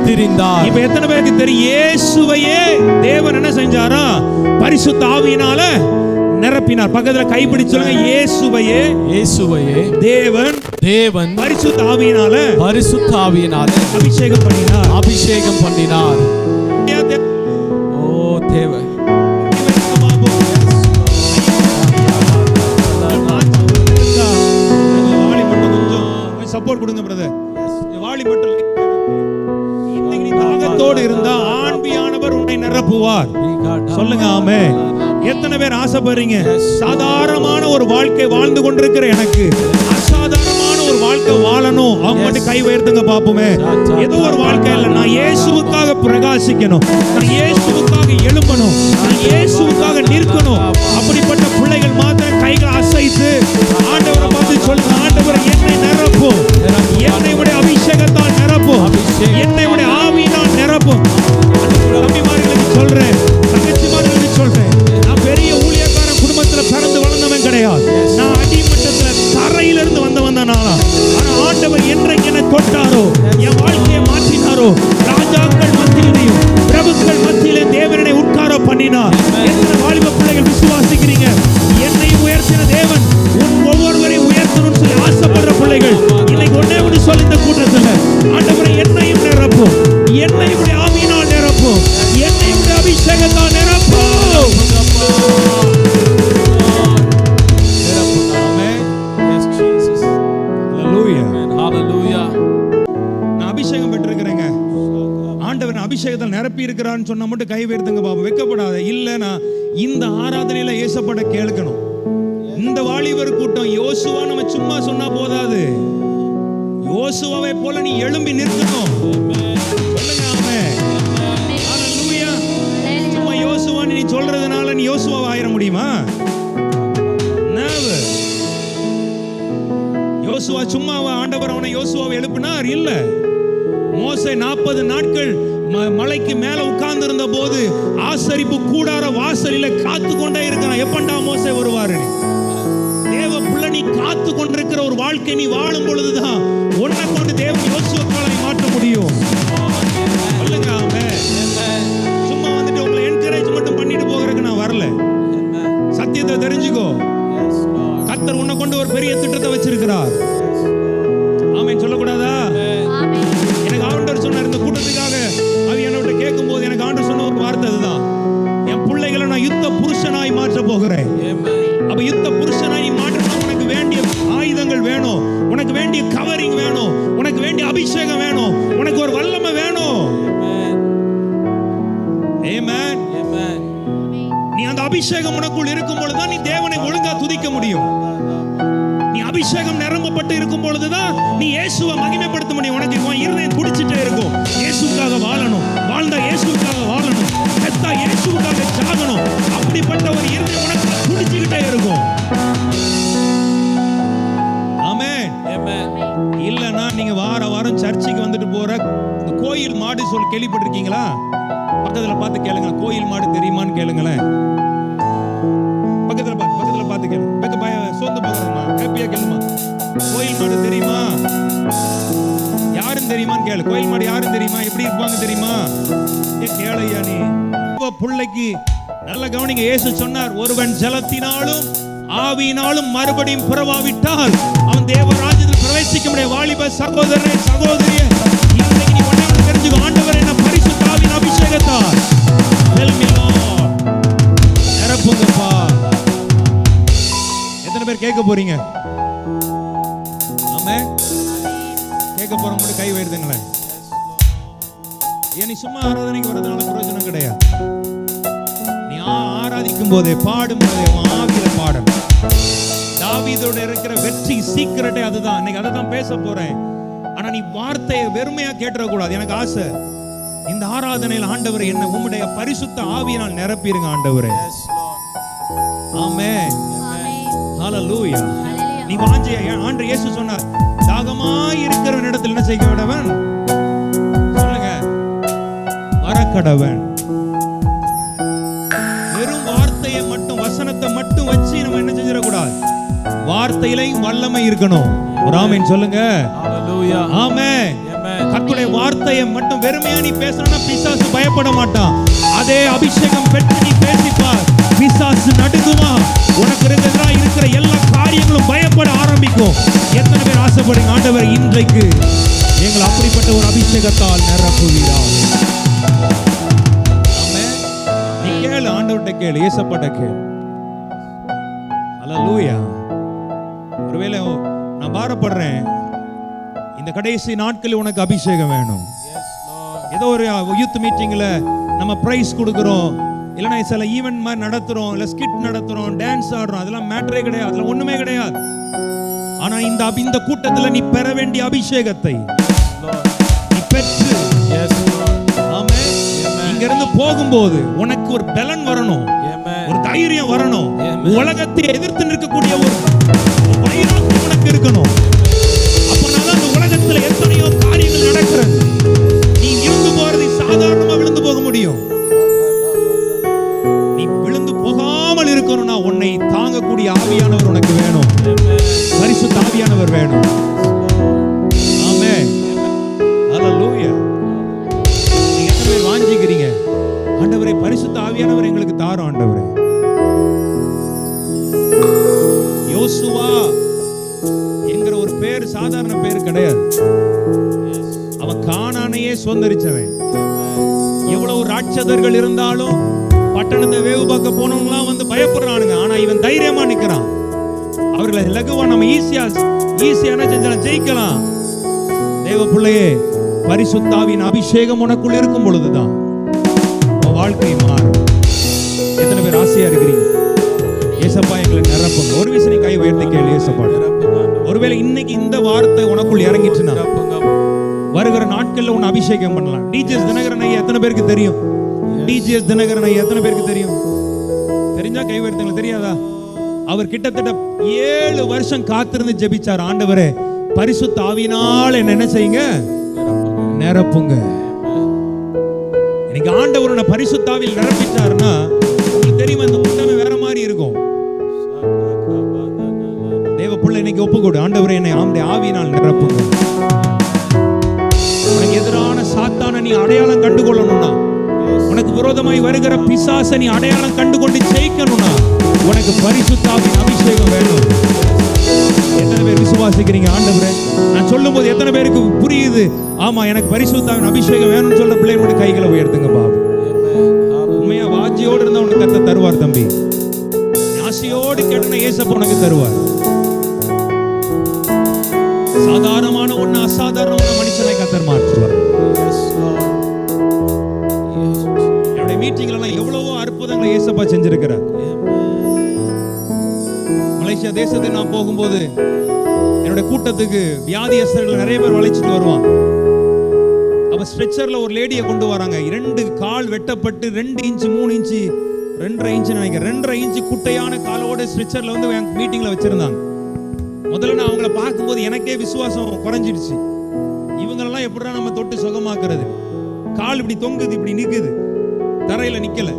திரிந்தார். இப்ப எத்தனை பேருக்கு தெரியும், இயேசுவையே தேவன் என்ன செஞ்சாரா? பரிசுத்த ஆவியினால நிரப்பினார். பக்கத்துல கைப்பிடி சொல்லுங்க, இயேசுவையே தேவன் பரிசுத்த ஆவியினால அபிஷேகம் பண்ணினார். ஓ தேவ வாளி மட்டும் கொஞ்சம் சப்போர்ட் கொடுங்க பிரதர். வாளி மட்டும் இன்னைக்கு நீ தாகத்தோடு இருந்தா ஆண்பியானவர் உன்னை நிரப்புவார். சொல்லுங்க ஆமென். எத்தனை பேர் ஆசைப்படுறீங்க, சாதாரணமான ஒரு வாழ்க்கை வாழ்ந்து கொண்டிருக்கிற எனக்கு அசாதாரணமான ஒரு வாழ்க்கை வாழணும்? அவங்க மட்டும் கை உயர்த்துங்க பாப்போமே. ஏதோ ஒரு வாழ்க்கை இல்ல, நான் இயேசுவுக்காக பிரகாசிக்கணும், நான் இயேசுவுக்காக எழும்பணும், நான் இயேசுவுக்காக நிற்கணும். அப்படிப்பட்ட பிள்ளைகள் மாத்திரம் கைகளை அசைத்து ஆண்டவரை பார்த்து சொல்லுங்க, ஆண்டவரை என்னை நிரப்பும், என்னை உடைய அபிஷேகத்தால் நிரப்பும், என்னை உடைய ஆவியினால் நிரப்பும். தம்பிமார்களுக்கு சொல்றேன், தங்கச்சிமார்களுக்கு சொல்றேன், நான் பெரிய ஊழியக்காரன் குடும்பத்துல பிறந்து வளர்ந்தவன் கிடையாது. நான் அடிமட்டத்துல தரையிலிருந்து வந்தவன் தான். ஆனா ஆண்டவர் என்றைக்கு என்னை தொட்டாரோ, என் வாழ்க்கையை மாற்றினாரோ, ராஜாக்கள் மத்தியிலையும் பிரபுக்கள் மத்தியிலே தேவனை உட்கார பண்ணினார். எத்தனை வாலிப பிள்ளைகள் விசுவாசிக்கிறீங்க? என்னை உயர்த்தின தேவன் ஒவ்வொருவரையும் உயர்த்தணும்னு சொல்லி ஆசைப்படுற பிள்ளைகள் இன்னைக்கு ஒன்னே ஒன்று சொல்லி இந்த கூட்டத்தில், ஆண்டவரை என்னையும் நிரப்பும், என்னையும் ஆவியினால் நிரப்பும், என்னையும் அபிஷேகத்தால் நிரப்பும். நான் அபிஷேகம் பெற்றிருக்கிறேங்க, ஆண்டவர் அபிஷேகத்தால் நிரப்பி இருக்கிறான்னு சொன்னா மட்டும் கை உயர்த்துங்க பாபா, வெட்கப்படாத. இல்ல, நான் இந்த ஆராதனையில ஏசப்பட கேட்கணும். இந்த வாலிபர் கூட்டம் யோசுவா நம்ம சும்மா சொன்னா போதாது, யோசுவாவை போல நீ எழும்பி நிற்கணும். சொல்லுங்க ஆமென். ஹல்லேலூயா. சும்மா யோசுவா நீ சொல்றதுனால நீ யோசுவாவை ஆயிர முடியுமா? never. யோசுவா சும்மா ஆண்டவர் அவனை யோசுவாவை எழுப்பினார் இல்ல. மோசே 40 நாட்கள் மலைக்கு மேல உட்கார்ந்து இருந்த போது ஆசரிப்பு கூடார வாசலில காத்து கொண்டே இருக்கிறான், எப்பண்டா மோசே வருவாரு? தேவ புள்ள நீ காத்து கொண்டிருக்கிற ஒரு வாழ்க்கை நீ வாழும் பொழுதுதான் உன்னை கொண்டு தேவன் யோசுவாவை மாற்ற முடியும். சொல்லுங்க ஆமென். சும்மா வந்துட்டு உங்களை என்கரேஜ் மட்டும் பண்ணிட்டு போகிறதுக்கு நான் வரல. சத்தியத்தை தெரிஞ்சுக்கோ, கர்த்தர் உன்னை கொண்டு ஒரு பெரிய திட்டத்தை வச்சிருக்கிறார். ஆமென் சொல்லக்கூடாதா? எனக்கு ஆண்டவர் சொன்னார், இந்த கூட்டத்துக்காக அது என்னோட கேட்கும் போது எனக்கு ஆண்டவர் சொன்ன ஒரு வார்த்தை அதுதான், என் பிள்ளைகளை நான் யுத்த புருஷனாய் மாற்ற போகிறேன். அப்ப யுத்த புருஷனாய் நீ மாற்றணும், உனக்கு வேண்டிய ஆயுதங்கள் வேணும், உனக்கு வேண்டிய கவரிங் வேணும், உனக்கு வேண்டிய அபிஷேகம் வேணும், உனக்கு ஒரு வல்லமை வேணும். ஆமென். நீ அந்த அபிஷேகம் உனக்குள் இருக்கும் பொழுதுதான் நீ தேவனை ஒழுங்கா துதிக்க முடியும். நீ அபிஷேகம் நிரம்பப்பட்டு இருக்கும் பொழுதுதான் நீ இயேசுவை மகிமைப்படுத்த முடியும். உனக்கு இருதயம் துடிச்சிட்டே இருக்கும், இயேசுக்காக வாழணும், வாழ்ந்தா இயேசுக்காக வாழணும், செத்தா இயேசுக்காக சாகணும். அப்படிப்பட்ட ஒரு இருதயம் உனக்கு துடிச்சுக்கிட்டே இருக்கும். ஆமென். இல்லைன்னா நீங்க வாரம் சர்ச்சுக்கு வந்துட்டு போற கோயில் மாடு சொல்லி கேள்விப்பட்டிருக்கீங்களா? பக்கத்துல பார்த்து கேளுங்க, கோயில் மாடு தெரியுமான்னு கேளுங்களேன். பக்கத்துல பார்த்து கேளு, சோர்ந்து போகிறதுமா, ஹாப்பியா கேளுமா, கோயில் மாடு தெரியுமா, யாருன்னு தெரியுமான்னு கேளு. கோயில் மாடு யாரும் தெரியுமா? எப்படி இருப்பாங்க தெரியுமா? கேளையா நீ பிள்ளைக்கு நல்ல கவனிங்க. இயேசு சொன்னார், ஒருவன் ஜலத்தினாலும் ஆவியினாலும் மறுபடியும் பிறவாவிட்டால் அவன் தேவராஜ்யத்தில் பிரவேசிக்க முடியாது. வாலிப சகோதரனே, சகோதரியே, இன்னைக்கு நீ ஒண்ணே ஒண்ணு தெரிஞ்சுக்கோ. ஆண்டவர் என்ன பரிசுத்த ஆவியின் அபிஷேகத்தால் நிரப்புங்கப்பா. எத்தனை பேர் கேட்க போறீங்க? ஆமென். கேட்க போறவங்க கை உயர்த்துங்களேன். நீ சும்மா ஆராதனைக்கு வரதுனால பிரயோஜனம் கிடையாது. நீ ஆராதிக்கும் போதே, பாடும் போதே ஆவியில பாடணும். தாவீதோட இருக்கிற வெற்றி சீக்கிரட்டே அதுதான். இன்னைக்கு அதை தான் பேச போறேன். ஆனா நீ வார்த்தையை வெறுமையா கேட்டுற கூடாது. எனக்கு ஆசை, இந்த ஆராதனையில் ஆண்டவரே என்ன உம்முடைய பரிசுத்த ஆவியினால் நிரப்பிருங்க ஆண்டவரே. ஆமென். ஹல்லேலூயா. நீ வாஞ்சையா, ஆண்டவர் இயேசு சொன்னார், தாகமாய் இருக்கிறவன் இடத்தில் என்ன செய்ய வேண்டவன்? சொல்லுங்க, வரக்கடவன். வெறும் வார்த்தையை மட்டும், வசனத்தை மட்டும் வச்சு நம்ம என்ன செஞ்சிட கூடாது. வார்த்தையிலையும் வல்லமை இருக்கணும். ஒரு ஆமென் சொல்லுங்க. ஹல்லேலூயா. ஆமென். கர்த்தருடைய வார்த்தையை மட்டும் வெறுமையா நீ பேசணும்னா பிசாசு பயப்பட மாட்டான். அதே அபிஷேகம் பெற்று நீ பேசிப்பார், பிசாசு நடுங்குமா. உனக்கு இருக்கிற எல்லா காரியங்களும் பயப்பட ஆரம்பிக்கும். எத்தனை பேர் ஆசைப்படுங்க, ஆண்டவர் இன்றைக்கு எங்களை அப்படிப்பட்ட ஒரு அபிஷேகத்தால் நிரப்புவீராக. ஆமென். நீ கேளு, ஆண்டவர்கிட்ட கேளு, இயேசப்பட்ட கேளு. ஹல்லேலூயா. ஒருவேளை நான் பாரப்படுறேன், இந்த கடைசி நாட்களில் உனக்கு அபிஷேகம் வேணும். ஏதோ ஒரு யூத் மீட்டிங்ல நம்ம பிரைஸ் கொடுக்கிறோம், இல்லைன்னா சில ஈவென்ட் மாதிரி நடத்துறோம், இல்லை ஸ்கிட் நடத்துறோம், டான்ஸ் ஆடுறோம், அதெல்லாம் மேட்டரே கிடையாது, அதெல்லாம் ஒண்ணுமே கிடையாது. ஆனா இந்த கூட்டத்தில் நீ பெற வேண்டிய அபிஷேகத்தை நீ பெற்று, ஆமென், இங்க இருந்து போகும்போது உனக்கு ஒரு பலன் வரணும், ஒரு தைரியம் வரணும், உலகத்தை எதிர்த்து நிற்கக்கூடிய ஒரு வைராக்கியம் உனக்கு இருக்கணும். அப்பனாதான் அந்த உலகத்துல எத்தனையோ காரியங்கள் நடக்கிறது. நீ விழுந்து போறது சாதாரணமா விழுந்து போக முடியும். நீ விழுந்து போகாமல் இருக்கணும்னா உன்னை தாங்கக்கூடிய ஆவியானவர் உனக்கு வேணும். பரிசுத்த ஆவியானவர் வேணும். ஆமென். ஹல்லேலூயா. நீங்க எத்தனை பேர் வாஞ்சிக்கிறீங்க, ஆண்டவரே பரிசுத்த ஆவியானவர் எங்களுக்கு தாரும் ஆண்டவரே. யோசுவா என்கிற ஒரு பேர் சாதாரண பேர் கிடையாது. அவன் கானானையே சுதந்தரிச்சவன். எவ்வளவு ராட்சதர்கள் இருந்தாலும் பட்டணத்தை வேவு பார்க்க போனவங்களாம் வந்து பயப்படுறானுங்க. ஆனா இவன் தைரியமா நிக்கிறான். அவர்களை லகுவா நம்ம ஈஸியா என்ன செஞ்சாலும் ஜெயிக்கலாம். தேவ பிள்ளையே, பரிசுத்தாவின் அபிஷேகம் உனக்குள்ள இருக்கும் பொழுதுதான் உன் வாழ்க்கை மாறும். எத்தனை பேர் ஆசையா இருக்கிறீங்க? ஏசப்பா எங்களை நிரப்புங்க. ஒரு விஷயம் கை உயர்த்தி கேளு, ஏசப்பா. ஒருவேளை இன்னைக்கு இந்த வார்த்தை உனக்குள் இறங்கிச்சுன்னா வருகிற நாட்கள்ல உன்னை அபிஷேகம் பண்ணலாம். டிஜிஎஸ் தினகரன் ஐயா எத்தனை பேருக்கு தெரியும்? டிஜிஎஸ் தினகரன் ஐயா எத்தனை பேருக்கு தெரியும்? தெரிஞ்சா கை உயர்த்துங்க. தெரியாதா? அவர் கிட்டத்தட்ட 7 வருஷம் காத்திருந்து ஜெபிச்சார், ஆண்டவரே பரிசுத்த ஆவியினால் என்ன செய்யுங்க, நிரப்புங்க. இன்னைக்கு ஆண்டவர் உன்னை பரிசுத்த ஆவியில் நிரப்பிட்டாருன்னா உங்களுக்கு தெரியுமா, இந்த கூட்டமே வேற மாதிரி இருக்கும். தேவ பிள்ளை இன்னைக்கு ஒப்புக்கொடு, ஆண்டவரே என்னை ஆவியினால் நிரப்புங்க. உனக்கு எதிரான சாத்தானை நீ அடையாளம் கண்டுகொள்ளணும்னா, உனக்கு விரோதமாய் வருகிற பிசாசை நீ அடையாளம் கண்டுகொண்டு ஜெயிக்கணும்னா உனக்கு பரிசுத்த ஆவியின் அபிஷேகம் வேணும். எத்தனை பேர் விசுவாசிக்கிறீங்க? ஆண்டவரே நான் சொல்லும் போது எத்தனை பேருக்கு புரியுது? ஆமா, எனக்கு பரிசுத்த ஆவியின் அபிஷேகம் வேணும்னு சொல்ற பிள்ளைகளுடைய கைகளை உயர்த்துங்க பாபு. உண்மையா வாஞ்சியோடு இருந்தா உனக்கு கர்த்தர் தருவார் தம்பி. ஆசையோடு கேட்டனா ஏசப்பா உனக்கு தருவார். சாதாரணமான ஒண்ணு அசாதாரணமான மனுஷனை கர்த்தர் மாற்றுவார். என்னுடைய மீட்டிங்ல எல்லாம் எவ்வளவோ அற்புதங்களை ஏசப்பா செஞ்சிருக்கிறார். மலேசியா தேசத்துக்கு நான் போகும்போது என்னுடைய கூட்டத்துக்கு வியாதியஸ்தர்கள் நிறைய பேர் வளைச்சிட்டு வருவாங்க. அப்ப ஸ்ட்ரெச்சர்ல ஒரு லேடியை கொண்டு வராங்க. 2 கால் வெட்டப்பட்டு 2 இன்ச்சு 3 இன்ச்சு 2.5 இன்ச்சு நினைக்கிறேன், 2.5 இன்ச்சு குட்டையான காலோட ஸ்ட்ரெச்சர்ல வந்து மீட்டிங்ல வச்சிருந்தாங்க. முதல்ல நான் அவங்கள பார்க்கும்போது எனக்கே விசுவாசம் குறைஞ்சிடுச்சு. இவங்களெல்லாம் எப்படிடா நம்ம தொட்டு சுகமாக்குறது? கால் இப்படி தொங்குது, இப்படி நிக்குது, தரையில நிக்கல.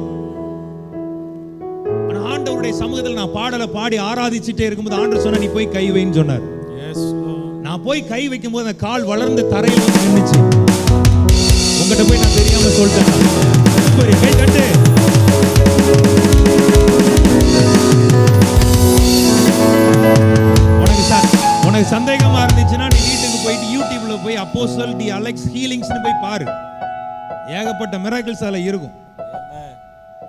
ஆனா ஆண்டவருடைய சமூகத்தில் நான் பாடலை பாடி ஆராதிச்சுட்டே இருக்கும்போது ஆண்டவர் சொன்ன, நீ போய் கை வைன்னு சொன்னார். நான் போய் கை வைக்கும் போது அந்த கால் வளர்ந்து தரையில் வந்து நின்னுச்சு. உங்ககிட்ட போய் நான் தெரியாம சொல்லிட்டேன். கை தட்டு. உனக்கு சந்தேகமா இருந்துச்சுன்னா நீ வீட்டுக்கு போயிட்டு யூடியூப்ல போய் அப்போஸ்தல் டி அலெக்ஸ் ஹீலிங்ஸ்னு போய் பாரு. ஏகப்பட்ட மிராக்கிள்ஸ் அதுல இருக்கும்.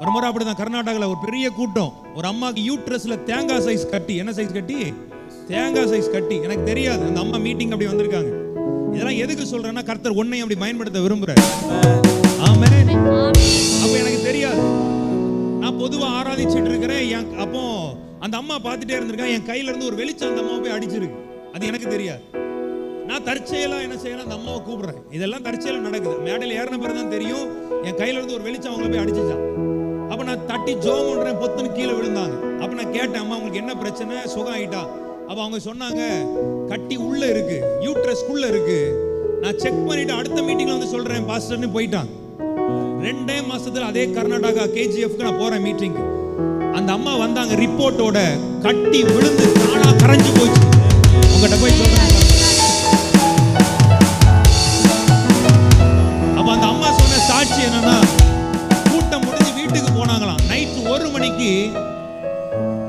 ஒரு முறை அப்படிதான் கர்நாடகாவில் ஒரு பெரிய கூட்டம், ஒரு அம்மாக்கு யூட்ரஸ்ல தேங்காய் சைஸ் கட்டி, என்ன சைஸ் கட்டி? தேங்காய் சைஸ் கட்டி. எனக்கு தெரியாது, அந்த அம்மா மீட்டிங் அப்படி வந்திருக்காங்க. இதெல்லாம் எதுக்கு சொல்றேன்னா கர்த்தர் உன்னை அப்படி பயன்படுத்த விரும்புறாரு. ஆமென். அப்ப எனக்கு தெரியாது, நான் பொதுவா ஆராதிச்சிட்டு இருக்கிறேன். அப்போ அந்த அம்மா பார்த்துட்டே இருந்திருக்கா, என் கையில இருந்து ஒரு வெளிச்சம் அந்த அம்மா போய் அடிச்சிருக்கு. அது எனக்கு தெரியாது. நான் தற்செயலா என்ன செய்யறேன், அந்த அம்மாவை கூப்பிடுறேன். இதெல்லாம் தற்செயலா நடக்குது. மேடையில் ஏறின பிறகு தான் தெரியும், என் கையில இருந்து ஒரு வெளிச்சம் அவங்கள போய் அடிச்சுச்சான். அப்ப நான் தட்டி ஜோம் பண்றேன், பொத்துன்னு கீழே விழுந்தாங்க. அப்ப நான் கேட்டேன், அம்மா உங்களுக்கு என்ன பிரச்சனை, சுகம் ஆயிட்டா? அப்ப அவங்க சொன்னாங்க, கட்டி உள்ள இருக்கு, யூட்ரஸ்க்குள்ள இருக்கு. நான் செக் பண்ணிட்டு அடுத்த மீட்டிங்ல வந்து சொல்றேன் பாஸ்டர்னு போயிட்டாங்க. 2 மாசத்துல அதே கர்நாடகா கேஜிஎஃப்க்கு நான் போறேன் மீட்டிங். அந்த அம்மா வந்தாங்க ரிப்போர்ட்டோட, கட்டி விழுந்து தானா கரைஞ்சு போச்சு. உங்ககிட்ட போய் சொல்றேன். அப்ப அந்த அம்மா சொன்ன சாட்சி என்னன்னா, கூட்டம் முடிஞ்சு வீட்டுக்கு போனாங்களாம். நைட் 1 மணிக்கு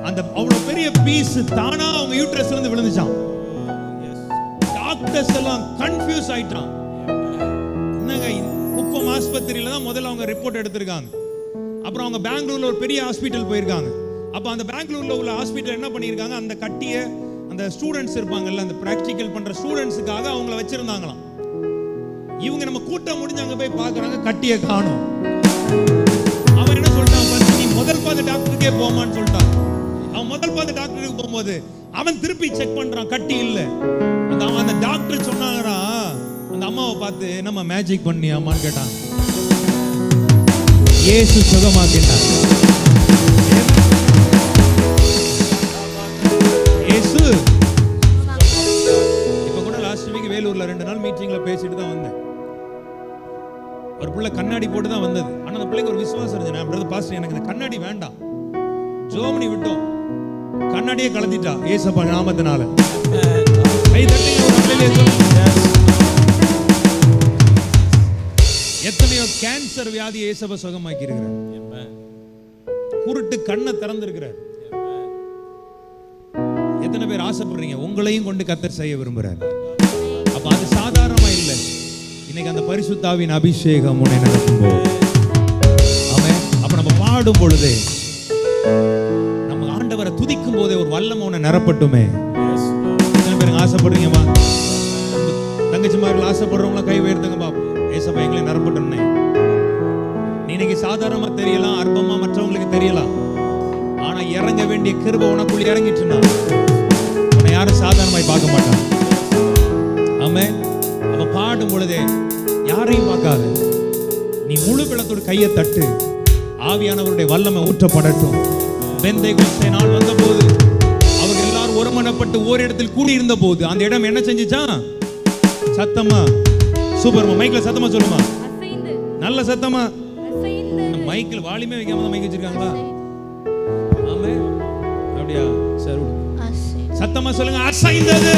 அந்த அவ்வளவு பெரிய பீஸ் தானா அவங்க யூட்ரஸ்ல இருந்து விழுந்துச்சான். டாக்டர்ஸ் எல்லாம் கன்ஃபியூஸ் ஆயிட்டான். என்னங்க, குப்பம் ஆஸ்பத்திரியில தான் முதல்ல அவங்க ரிப்போர்ட் எடுத்திருக்காங்க. அப்புறம் அவங்க பெங்களூர்ல ஒரு பெரிய ஹாஸ்பிட்டல் போயிருக்காங்க. அப்ப அந்த பெங்களூர்ல உள்ள ஹாஸ்பிட்டல் என்ன பண்ணிருக்காங்க, அந்த கட்டிய அந்த ஸ்டூடெண்ட்ஸ் இருப்பாங்கல்ல, அந்த பிராக்டிகல் பண்ற ஸ்டூடெண்ட்ஸுக்காக அவங்கள வச்சிருந்தாங்களாம். இவங்க நம்ம கூட்டம் முடிஞ்சு அங்க போய் பாக்குறாங்க, கட்டிய காணோம். அவன் என்ன சொல்லிட்டான், நீ முதல் பார்த்த டாக்டருக்கே போமான்னு சொல்லிட்டான். அவன் முதல் பார்த்த டாக்டருக்கு போகும்போது அவன் திருப்பி செக் பண்றான், கட்டி இல்ல. அந்த டாக்டர் சொன்னாங்கறா, அந்த அம்மாவை பார்த்து நம்ம மேஜிக் பண்ணியாமான்னு கேட்டான். இயேசு சுகமாக்கினார். இயேசு. இப்ப கூட லாஸ்ட் வீக் வேலூர்ல 2 நாள் மீட்டிங்ல பேசிட்டு தான் வந்தேன். ஒரு பிள்ளை கண்ணாடி போட்டு தான் வந்தது. ஆனா அந்த பிள்ளைக்கு ஒரு விசுவாசம் இருந்துச்சு, நான் பிரதர் பாஸ்டர் எனக்கு இந்த கண்ணாடி வேண்டாம். ஜோமனி விட்டோம், கண்ணாடியே கலத்திட்டா ஏசப்பா நாமத்தினால. கை தட்டுங்க ஒரு அல்லேலூயா சொல்லுங்க. எத்தனையோ கேன்சர் வியாதி ஏசப்பா சுகமாக்கி இருக்கிறார். குருட்டு கண்ணை திறந்திருக்கிறார். எத்தனை பேர் ஆசைப்படுறீங்க, உங்களையும் கொண்டு கர்த்தர் செய்ய விரும்புறார். அப்ப அது சாதாரணமா இல்லை. இன்னைக்கு அந்த பரிசுத்தாவின் அபிஷேகம் உன்னை நடக்கும்போது, ஆமென். அப்ப நம்ம பாடும் பொழுதே, நம்ம ஆண்டவரை துதிக்கும் போதே ஒரு வல்லமை உன்னை நிரப்பட்டுமே. எத்தனை பேருக்கு ஆசைப்படுறீங்கம்மா? தங்கச்சிமார்கள் ஆசைப்படுறவங்கள கை உயர்த்துங்க பாப்போம். ஏசப்பா எங்களை நிரப்பட்டுனே. நீ இன்னைக்கு சாதாரணமா தெரியலாம், அற்பமா மற்றவங்களுக்கு தெரியலாம். ஆனா இறங்க வேண்டிய கிருபை உனக்குள்ள இறங்கிட்டுனா உன்னை யாரும் சாதாரணமாய் பார்க்க மாட்டாங்க. ஆமென். அப்ப பாடும் பொழுதே யாரையும் பார்க்காத, நீ முழு பலத்தோடு கையை தட்டு. ஆவியானவருடைய வல்லமை ஊற்றப்படட்டும். பெந்தேகோஸ்தே நாள் வந்த போது அவர்கள் எல்லாரும் ஒருமனப்பட்டு ஓரிடத்தில் கூடியிருந்த போது அந்த இடம் என்ன செஞ்சுச்சான்? சத்தமா, சூப்பர்மா, மைக்ல சத்தமா சொல்லுமா, நல்ல சத்தமா. மைக்கில் வால்யூமே வைக்காம தான் மைக் வச்சிருக்காங்களா? ஆமென். அப்படியா? சரி, சத்தமா சொல்லுங்க, அசைந்தது.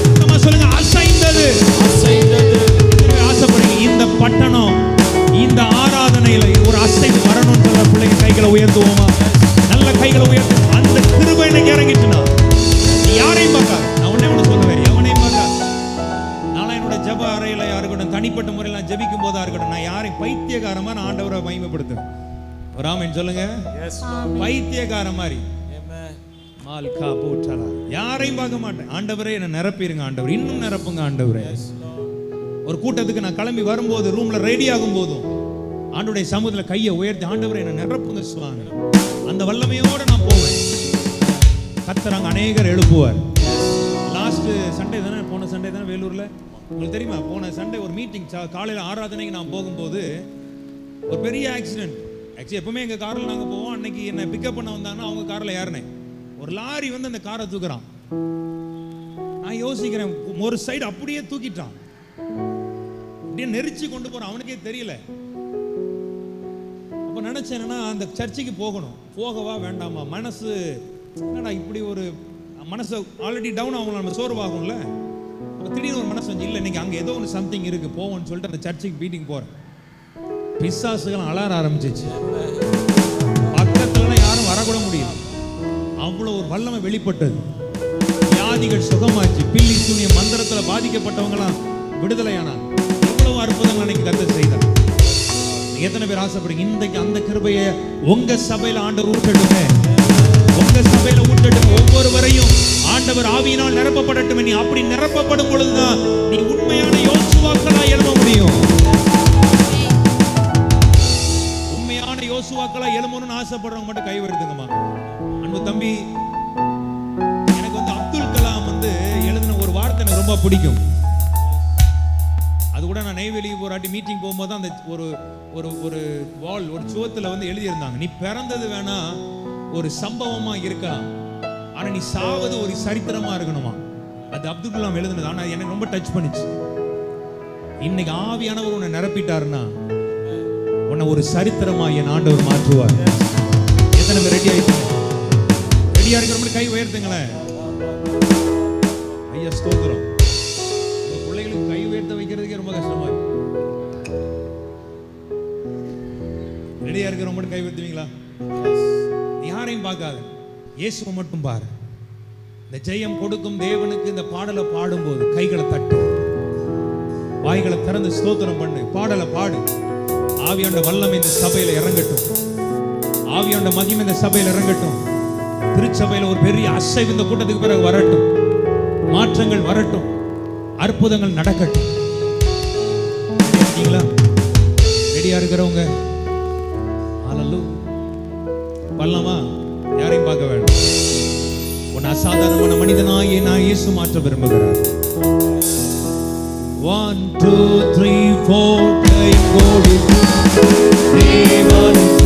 சத்தமா சொல்லுங்க, அசைந்தது. ஆசைப்படுங்க இந்த பட்டணம், இந்த ஆராதனையில ஒரு அசைவு வரணும்னு சொல்ற பிள்ளைங்க கைகளை உயர்த்துவோமா? நல்ல கைகளை உயர்த்து. அந்த கிருபை இன்னைக்கு இறங்கிட்டுனா யாரையும் பார்க்காது. நான் ஒண்ணே ஒண்ணு சொல்லுவேன், எவனையும் பார்க்காது. நான் என்னோட ஜெப அறையில யாருக்கட்டும், தனிப்பட்ட முறையில் நான் ஜெபிக்கும் போதா இருக்கட்டும், நான் யாரையும் பைத்தியக்காரமா நான் ஆண்டவரை மகிமைப்படுத்துவேன். ஒரு ஆமென் சொல்லுங்க. பைத்தியக்கார மாதிரி யாரையும் பார்க்க மாட்டேன். ஆண்டவரே என்ன நிரப்பிருங்க, ஆண்டவர் இன்னும் நிரப்புங்க ஆண்டவரே. ஒரு கூட்டத்துக்கு நான் கிளம்பி வரும்போது, ரூம்ல ரெடி ஆகும் போதும் ஆண்டவருடைய சமூகத்துல கையை உயர்த்தி, ஆண்டவரே என்ன நிரப்புங்க சுவாமி. அந்த வல்லமையோட நான் போவேன். கர்த்தர் அங்க அநேகர் எழுப்புவார். லாஸ்ட் சண்டே தானே, போன சண்டே தானே வேலூர்ல, உங்களுக்கு தெரியுமா? போன சண்டே ஒரு மீட்டிங், காலையில் ஆராதனைக்கு நான் போகும்போது ஒரு பெரிய ஆக்சிடென்ட். ஆக்சுவலி எப்பவுமே எங்கள் காரில் நாங்கள் போவோம். அன்னைக்கு என்னை பிக்கப் பண்ண வந்தாங்கன்னா அவங்க காரில் ஏறினேன். ஒரு லாரி வந்து அந்த காரை தூக்குறான். நான் யோசிக்கிறேன், ஒரு சைடு அப்படியே தூக்கிட்டான், அப்படியே நெரிச்சு கொண்டு போறான், அவனுக்கே தெரியல. அப்போ நினைச்சேன், என்னன்னா அந்த சர்ச்சுக்கு போகணும், போகவா வேண்டாமா? மனசு என்னடா இப்படி ஒரு மனசு ஆல்ரெடி டவுன் ஆகும், நம்ம சோர்வாகும்ல. அப்ப திடீர்னு ஒரு மனசு வந்து இல்லை இன்னைக்கு அங்கே ஏதோ ஒன்று சம்திங் இருக்கு போவோம்னு சொல்லிட்டு அந்த சர்ச்சுக்கு மீட்டிங் போறேன். பிசாசுகள் அலற ஆரம்பிச்சிச்சு. பக்கத்துலலாம் யாரும் வரக்கூட முடியல. அவ்வளோ ஒரு வல்லமை வெளிப்பட்டது. வியாதிகள் சுகமாச்சு. பில்லி சூனிய மந்திரத்துல பாதிக்கப்பட்டவங்களாம் விடுதலையானாங்க. எவ்வளவு அற்புதங்கள் அன்னைக்கு கர்த்தர் செய்தார். எத்தனை பேர் ஆசைப்படுங்க இன்றைக்கு அந்த கிருபையை உங்க சபையில ஆண்டவர் ஊற்றட்டுமே. உங்க சபையில ஊற்றட்டும். ஒவ்வொருவரையும் ஆண்டவர் ஆவியினால் நிரப்பப்படட்டும். நீ அப்படி நிரப்பப்படும் பொழுதுதான் நீ உண்மையான யோசுவாக்களா எழும்ப முடியும். உண்மையான யோசுவாக்களா எழும்பணும்னு ஆசைப்படுறவங்க மட்டும் கை வருதுங்கம்மா. அன்பு தம்பி, எனக்கு வந்து அப்துல் கலாம் வந்து எழுதின ஒரு வார்த்தை எனக்கு ரொம்ப பிடிக்கும். அது கூட நான் நெய்வேலி போராட்டி மீட்டிங் போகும்போது அந்த ஒரு ஒரு ஒரு வால் ஒரு சுவத்துல வந்து எழுதியிருந்தாங்க, நீ பிறந்தது வேணா ஒரு சம்பவமா இருக்கலாம், ஆனா நீ சாவது ஒரு சரித்திரமா இருக்கணுமா. அது அப்துல் கலாம் எழுதுனது. ஆனா எனக்கு ரொம்ப டச் பண்ணிச்சு. இன்னைக்கு ஆவியானவர் உன்னை நிரப்பிட்டாருன்னா உன்னை ஒரு சரித்திரமா என் ஆண்டவர் மாற்றுவார். எத்தனை பேர் ரெடி ஆயிட்டீங்க? ரெடியா இருக்கிற மாதிரி கை உயர்த்துங்களேன். ஐயா ஸ்தோத்திரம். உங்க பிள்ளைகளுக்கு கை உயர்த்த வைக்கிறதுக்கே ரொம்ப கஷ்டமா இருக்கு. ரெடியா இருக்கிற மட்டும் கை உயர்த்துவீங்களா? யாரையும் பார்க்காத, இயேசுவை மட்டும் பாரு. இந்த ஜெயம் கொடுக்கும் தேவனுக்கு இந்த பாடலை பாடும்போது கைகளை தட்டு, வாய்களை திறந்து ஸ்தோத்திரம் பண்ணு, பாடலை பாடு. ஆவியாண்ட வல்லமை இந்த சபையில இறங்கட்டும். ஆவியாண்ட மகிமை இந்த சபையில இறங்கட்டும். திருச்சபையில ஒரு பெரிய அசைவு இந்த கூட்டத்துக்கு பிறகு வரட்டும். மாற்றங்கள் வரட்டும். அற்புதங்கள் நடக்கட்டும். ரெடியா இருக்கிறவங்க பண்ணலாமா? யாரையும் பார்க்க வேண்டாம். உன் அசாதாரணமான மனிதனாய் நான் இயேசு மாற்ற விரும்புகிறார். 1 2 3 4 கை கோடி தேவனுக்கு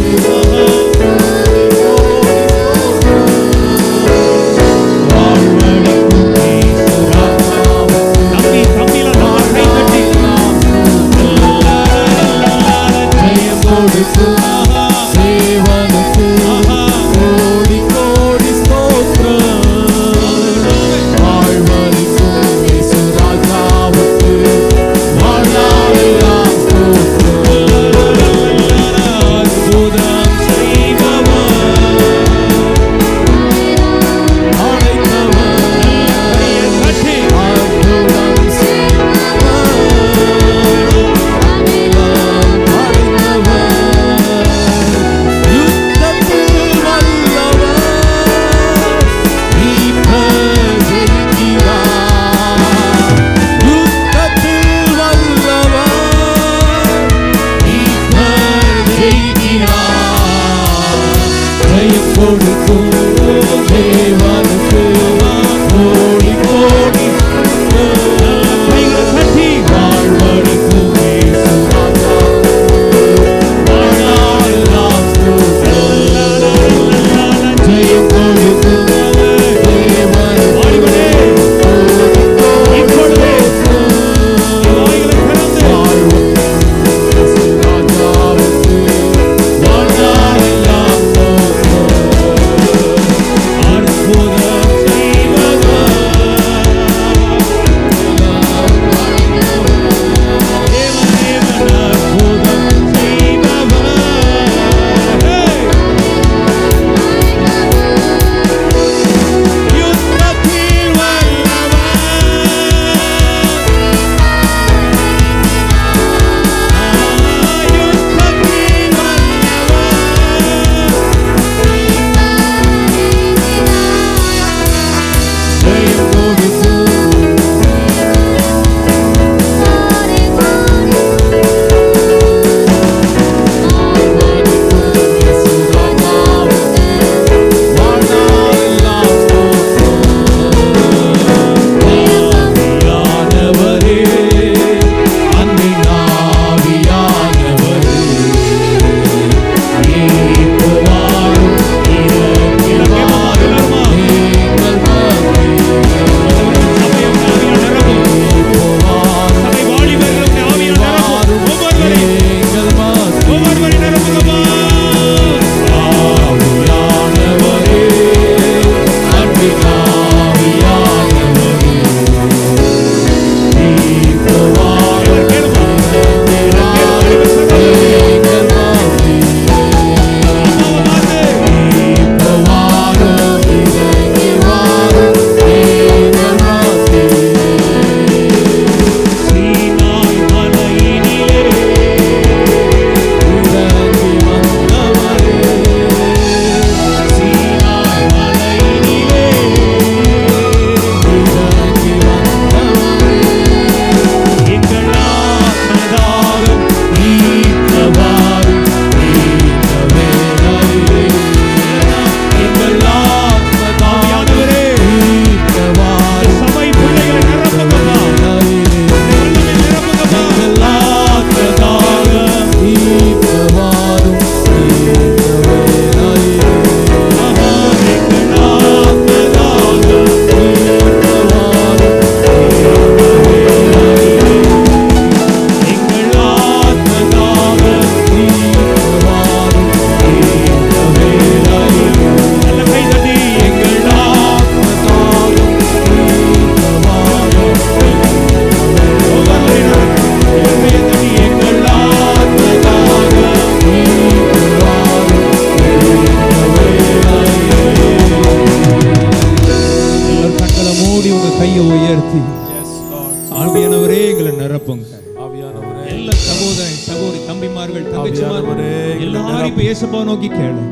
கையை உயர்த்தி Yes, Lord. ஆவியானவரே எங்களை நிரப்புங்க. ஆவியானவரே, எல்லா சகோதரன் சகோதரி தம்பிமார்கள் தங்கச்சிமார்கள் ஆவியானவரே, எல்லாரும் இப்ப இயேசுப்பா நோக்கி கேளு.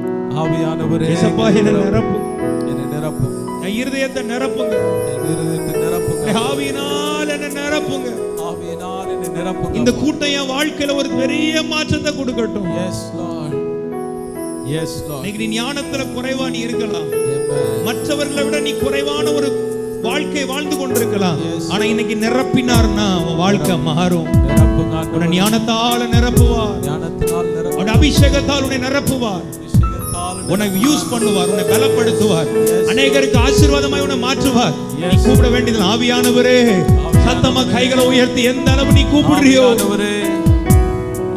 ஆவியானவரே, இயேசுப்பா என்னை நிரப்பு, என்னை நிரப்பும். என் இருதயத்தை நிரப்புங்க, என் இருதயத்தை நிரப்புங்க. என் ஆவியினால் என்னை நிரப்புங்க. ஆவியினால் என்னை நிரப்புங்க. இந்த கூட்டம் என் வாழ்க்கையில ஒரு பெரிய மாற்றத்தை கொடுக்கட்டும். Yes, Lord. Yes, Lord. இன்னைக்கு நீ ஞானத்துல குறைவா நீ இருக்கலாம், Amen. மற்றவர்களை விட நீ குறைவான ஒரு வாழ்க்கை வாழ்ந்து கொண்டிருக்கலாம். Yes. ஆனா இன்னைக்கு நிரப்பினார்னா உன் வாழ்க்கை மாறும். நிரப்புங்க உன்னை ஆண்டவரே. ஞானத்தால நிரப்புவார், ஞானத்தினால் நிரப்புங்க. உன் அபிஷேகத்தால் உன்னை நிரப்புவார், அபிஷேகத்தால் உன்னை யூஸ் பண்ணுவார், உன்னை பலப்படுத்துவார், Yes. அநேகருக்கு ஆசீர்வாதமாய் உன்னை மாற்றுவார். Yes. நீ கூப்பிட வேண்டியது ஆவியானவரே. சத்தமா கைகளை உயர்த்தி எந்த அளவு நீ கூப்பிடுறியோ, ஆவியானவரே,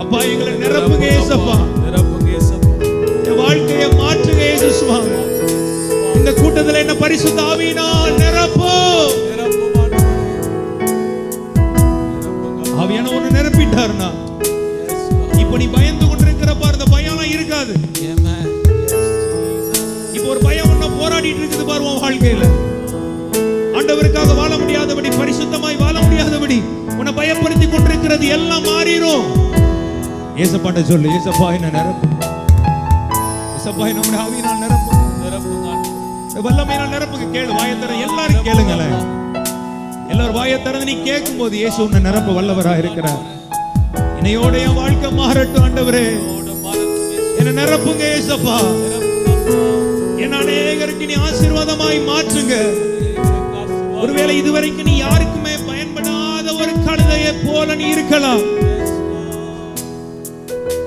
அப்பா எங்களை நிரப்புங்க ஏசப்பா, நிரப்புங்க இயேசுப்பா. என் வாழ்க்கையை மாற்றுங்க இயேசு சுவாமி. இந்த கூட்டத்தில் என்ன பரிசுத்த ஆவியினால் நிரப்பு. நிரப்பும் ஆண்டவரே. நிரப்புங்க. ஆவியான உன்னை நிரப்பிட்டாருனா Yes, Lord. இப்போ நீ பயந்து கொண்டிருக்கிறப்ப அந்த பயம்லாம் இருக்காது. Amen. Yes, Jesus. இப்போ ஒரு பயம் ஒண்ணு போராடிட்டு இருக்குது பாரு உன் வாழ்க்கையில. ஆண்டவருக்காக வாழ முடியாதபடி, பரிசுத்தமாய் வாழ முடியாதபடி உன்னை பயப்படுத்தி கொண்டிருக்கிறது எல்லாம் மாறிடும். ஏசப்பாட்ட சொல்லு, ஏசப்பா என்ன நிரப்பு, ஏசப்பா நம்முடைய ஆவியினால் நிரப்பு, நிரப்புங்க ஆண்டவரே. வல்லமையினால் நிரப்புங்க. கேளு, வாயத்தர எல்லாரும் கேளுங்களேன். எல்லாரும் வாயத்தரந்து நீ கேட்கும் போது இயேசு உன்னை நிரப்ப வல்லவரா இருக்கிறார். இன்னையோட என் வாழ்க்கை மாறட்டும் ஆண்டவரே, என்னை நிரப்புங்க ஏசப்பா. என் அநேகருக்கு நீ ஆசீர்வாதமாய் மாற்றுங்க. ஒருவேளை இதுவரைக்கும் நீ யாருக்குமே பயன்படாத ஒரு கழுதையை போல நீ இருக்கலாம்.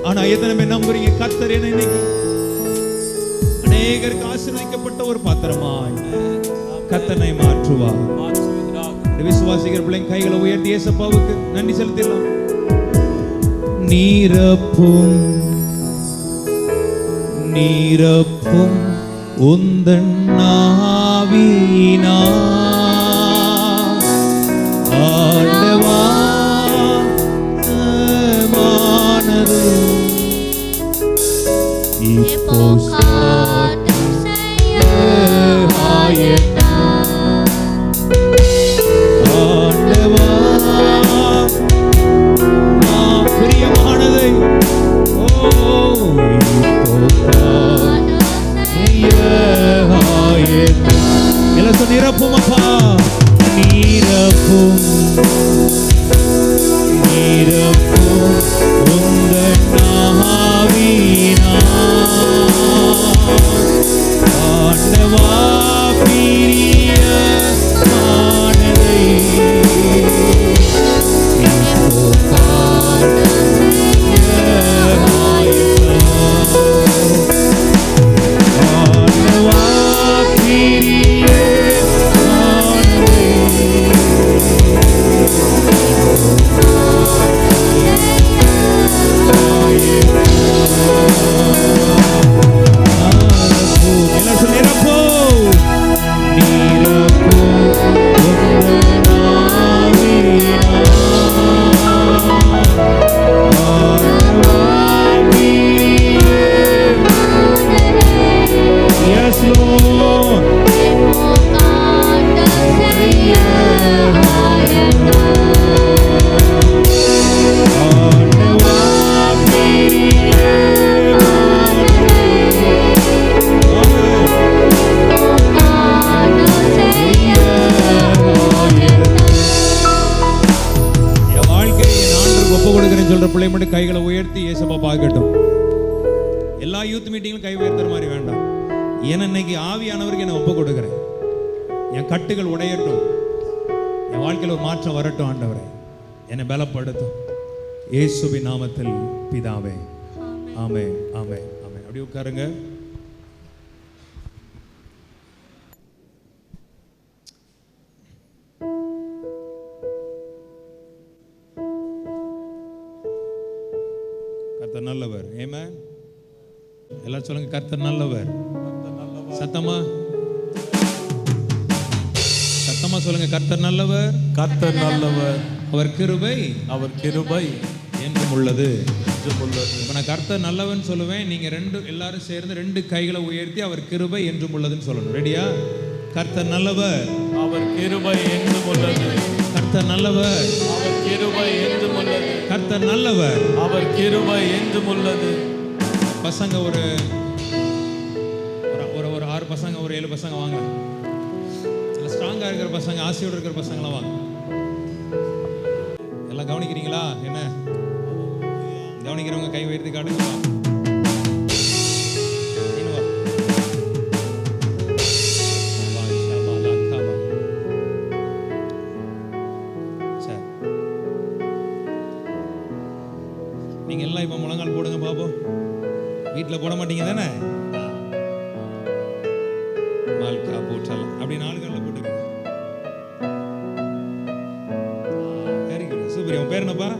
ஆனா எத்தனை பேர் நம்புறீங்க கர்த்தர் என்ன இன்னைக்கு அநேகருக்கு ஆசீர்வதிக்கப்பட்ட ஒரு பாத்திரமாய் கர்த்தனை மாற்றுவார். விசுவாசிக்கிற பிள்ளைங்க கைகளை உயர்த்தி ஏசப்பாவுக்கு நன்றி செலுத்திடலாம். நீரப்பும் நீரப்பும் உந்தன் ஆவியினால் ஆண்டவா மானது இப்போ ஆண்டவா பிரியமானதை எல்லாம் நிரப்பும் அப்பா, நீரப்பும் நீரப்பும் உந்தன் ஆவியினால் ஆண்டவா பிரியமானதை பிள்ளை மட்டும் கைகளை உயர்த்தி ஏசப்பா பார்க்கட்டும். எல்லா யூத் மீட்டிங்லும் கை உயர்த்துற மாதிரி வேண்டாம். ஏன்னா இன்னைக்கு ஆவியானவருக்கு என்ன ஒப்பு கொடுக்குறேன். என் கட்டுகள் உடையட்டும், என் வாழ்க்கையில் ஒரு மாற்றம் வரட்டும். ஆண்டவரே என்னை பலப்படுத்தும் இயேசுவின் நாமத்தில் பிதாவே, ஆமென் ஆமென் ஆமென். அப்படி உட்காருங்க. கர்த்தர் நல்லவர். ஆமென். எல்லாம் சொல்லுங்க, கர்த்தர் நல்லவர். சத்தமா சத்தமா சொல்லுங்க, கர்த்தர் நல்லவர். கர்த்தர் நல்லவர். அவர் கிருபை கிருபை என்றும் உள்ளது. இப்ப நான் கர்த்தர் நல்லவன் சொல்லுவேன், நீங்க எல்லாரும் சேர்ந்து 2 கைகளை உயர்த்தி அவர் கிருபை என்றும் உள்ளதுன்னு சொல்லணும். ரெடியா? கர்த்தர் நல்லவர், அவர் கிருபை என்றும் உள்ளது. கர்த்தர் நல்லவர், அவர் கிருபை என்றும் உள்ளது. கர்த்தர் நல்லவர். அவர் கிருபை என்றும் உள்ளது. பசங்க ஒரு ஒரு ஒரு 6 பசங்க, ஒரு 7 பசங்க வாங்க. நல்ல ஸ்ட்ராங்கா இருக்கிற பசங்க, ஆசையோடு இருக்கிற பசங்களாம் வாங்க. எல்லாம் கவனிக்கிறீங்களா? என்ன கவனிக்கிறவங்க கை உயர்த்தி காட்டுங்க. நீங்க எல்லாம் இப்ப முழங்கால் போடுங்க பாப்போம். வீட்டில் போட மாட்டீங்க தானே? மால்கா போட்டலாம் அப்படி 4 காலில் போட்டுக்க. Very good, super. உன் பேர் என்னப்பா?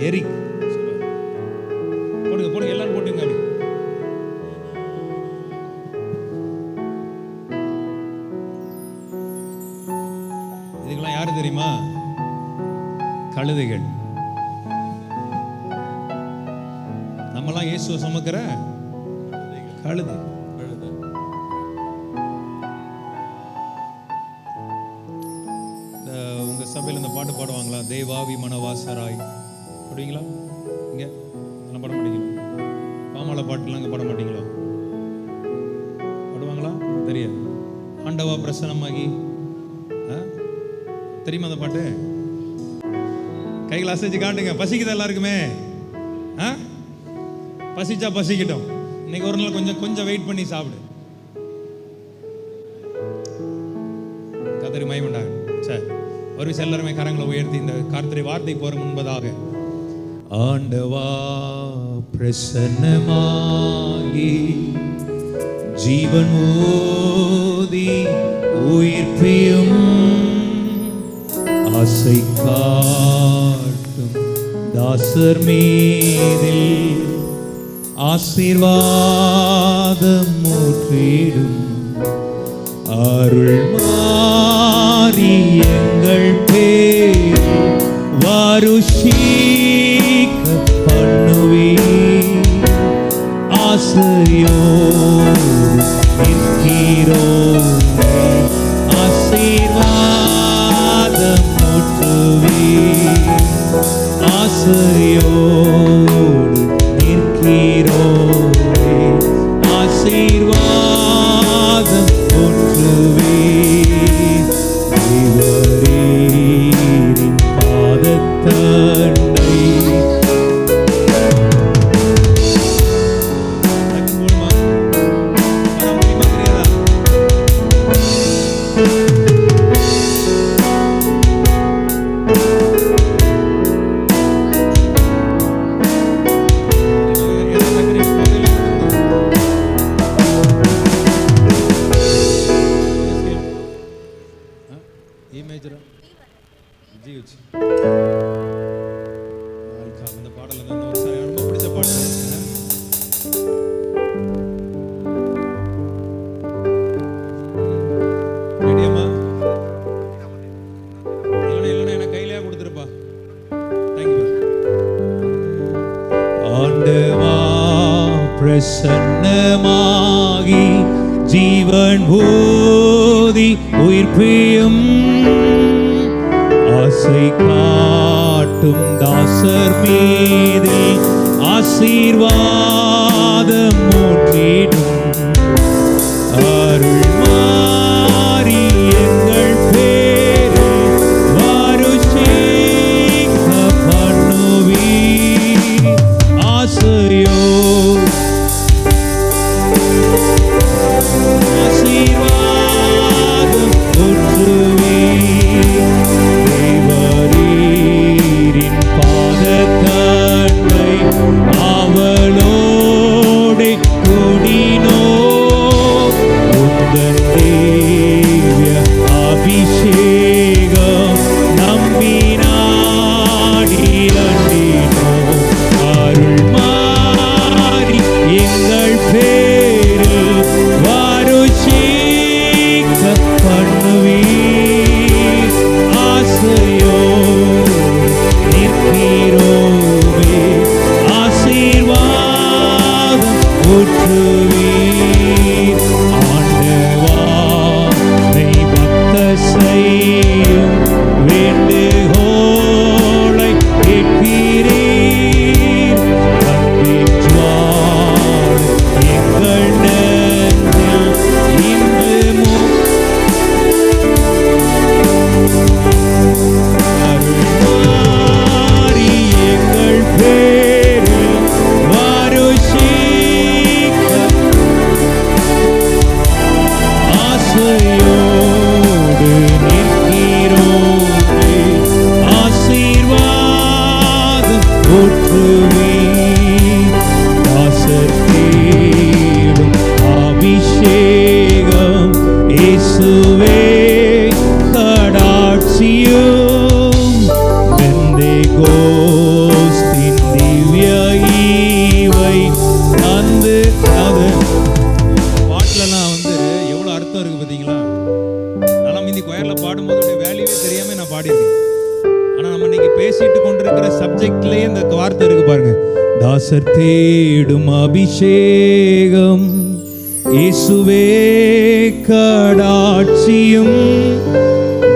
எரிக். சூப்பர். போடுங்க போடுங்க, எல்லாரும் போட்டுங்க. அப்படி இதுக்கெல்லாம் யாரு தெரியுமா? கழுதைகள். நம்மலாம் இயேசுவை சுமக்கிற கழுதை. உங்க சபையில் இந்த பாட்டு பாடுவாங்களா? தேவாவி மனவாசராய் பாடுவீங்களா? இங்க அதெல்லாம் பாட மாட்டீங்களா? பாமாலை பாட்டுலாம் இங்கே பாட மாட்டீங்களா? பாடுவாங்களா? தெரியாது. ஆண்டவா பிரசனமாகி தெரியுமா அந்த பாட்டு? கைகளை அசைச்சு காட்டுங்க. பசிக்குது எல்லாருக்குமே? பசிச்சா பசிக்கிட்டோம். இன்னைக்கு ஒரு நாள் கொஞ்சம் வெயிட் பண்ணி சாப்பிடு. கர்த்தருக்கு மகிமை உண்டாகட்டும். சரி, ஒரு விஷயம் எல்லாருமே கரங்களை உயர்த்தி இந்த கர்த்தருடைய வார்த்தை போற முன்பதாக, ஆண்டவா பிரசன்னமாகி ஜீவன் ஊதி உயிர்ப்பியும் ஆசை காட்டும் தாசர் மீதில் ஆசீர்வாதம் ஊற்றிடும் அருள் மாறி எங்கள் பேர் வருஷிக்க பண்ணுவி ஆசையோடு நிற்கிறோம். ஆசீர்வாதம் ஊற்றுவி ஆசையோடு நிற்கிறோமே. ஆசீர்வாதம் ஊற்றுவே தேவரீரின் பாதத்தண்டை. அந்த பாடல ரொம்ப பிடிச்ச பாட்டு. ரெடியாமா? இல்லைன்னா எனக்கு கையிலே கொடுத்துருப்பா. தேங்க்யூ. ஆண்டவா பிரசன்னமாகி ஜீவன் பூதி உயிர்ப்பியும் ஆசை காட்டும் தாசர் மீது ஆசீர்வாதம் ஊற்றிடும் அருள் மாறி எங்கள் பேரு வருஷிக்க பண்ணுவி ஆசையோ ஆசீர்வாதம் ஊற்றுவி தேவரீரின் பாதத்தண்டை அவளோடு கூடினோ இருக்கு பார்த்தீங்களா? நான் இந்த கொயர்ல பாடும்போது வேல்யூவே தெரியாம நான் பாடியிருக்கேன். ஆனா நம்ம இன்னைக்கு பேசிட்டு கொண்டிருக்கிற சப்ஜெக்ட்லயே இந்த வார்த்தை இருக்கு பாருங்க. தாசர் தேடும் அபிஷேகம் இயேசுவே கடாட்சியும்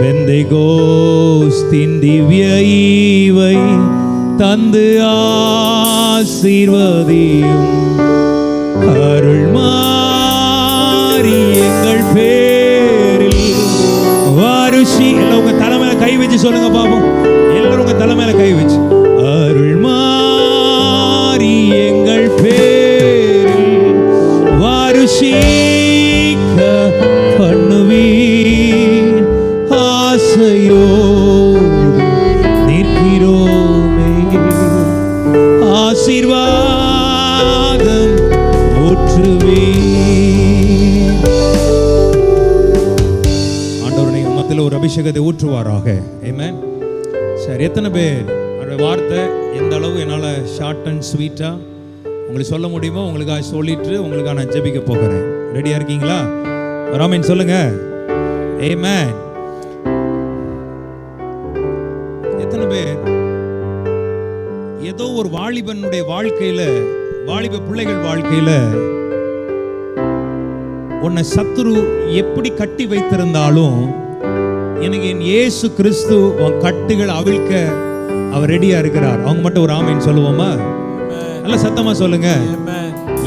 பெந்தெகோஸ்தின் திவ்ய ஈவை தந்து ஆசீர்வதியும் அருள் மாறி எங்கள் பேரில் வாருஷி. எல்லாம் உங்க தலைமையில கை வச்சு சொல்லுங்க பாப்போம். எல்லாரும் உங்க தலைமையில கை வச்சு அருள் மாறி எங்கள் பேரில் வாருஷிக்க பண்ணுவீர் ஆசையோடு நிற்கிறோமே ஆசீர்வாதம் ஊற்றுவீர். ஆண்டவர் நீங்க மத்தியில் ஒரு அபிஷேகத்தை ஊற்றுவாராக. ஆமென். சரி, எத்தனை பேர் அந்த வார்த்தை எந்த அளவு என்னால் ஷார்ட் அண்ட் ஸ்வீட்டாக உங்களுக்கு சொல்ல முடியுமோ உங்களுக்காக சொல்லிட்டு உங்களுக்காக நான் ஜெபிக்க போகிறேன். ரெடியாக இருக்கீங்களா? ஆமென் சொல்லுங்க. ஆமென். எத்தனை பேர் ஏதோ ஒரு வாலிபனுடைய வாழ்க்கையில, வாலிப பிள்ளைகள் வாழ்க்கையில உன்னை சத்துரு எப்படி கட்டி வைத்திருந்தாலும் எனக்கு என் இயேசு கிறிஸ்து உன் கட்டுகள் அவிழ்க்க அவர் ரெடியா இருக்கிறார். அவங்க மட்டும் ஒரு ஆமென் சொல்லுவோமா? நல்ல சத்தமா சொல்லுங்க.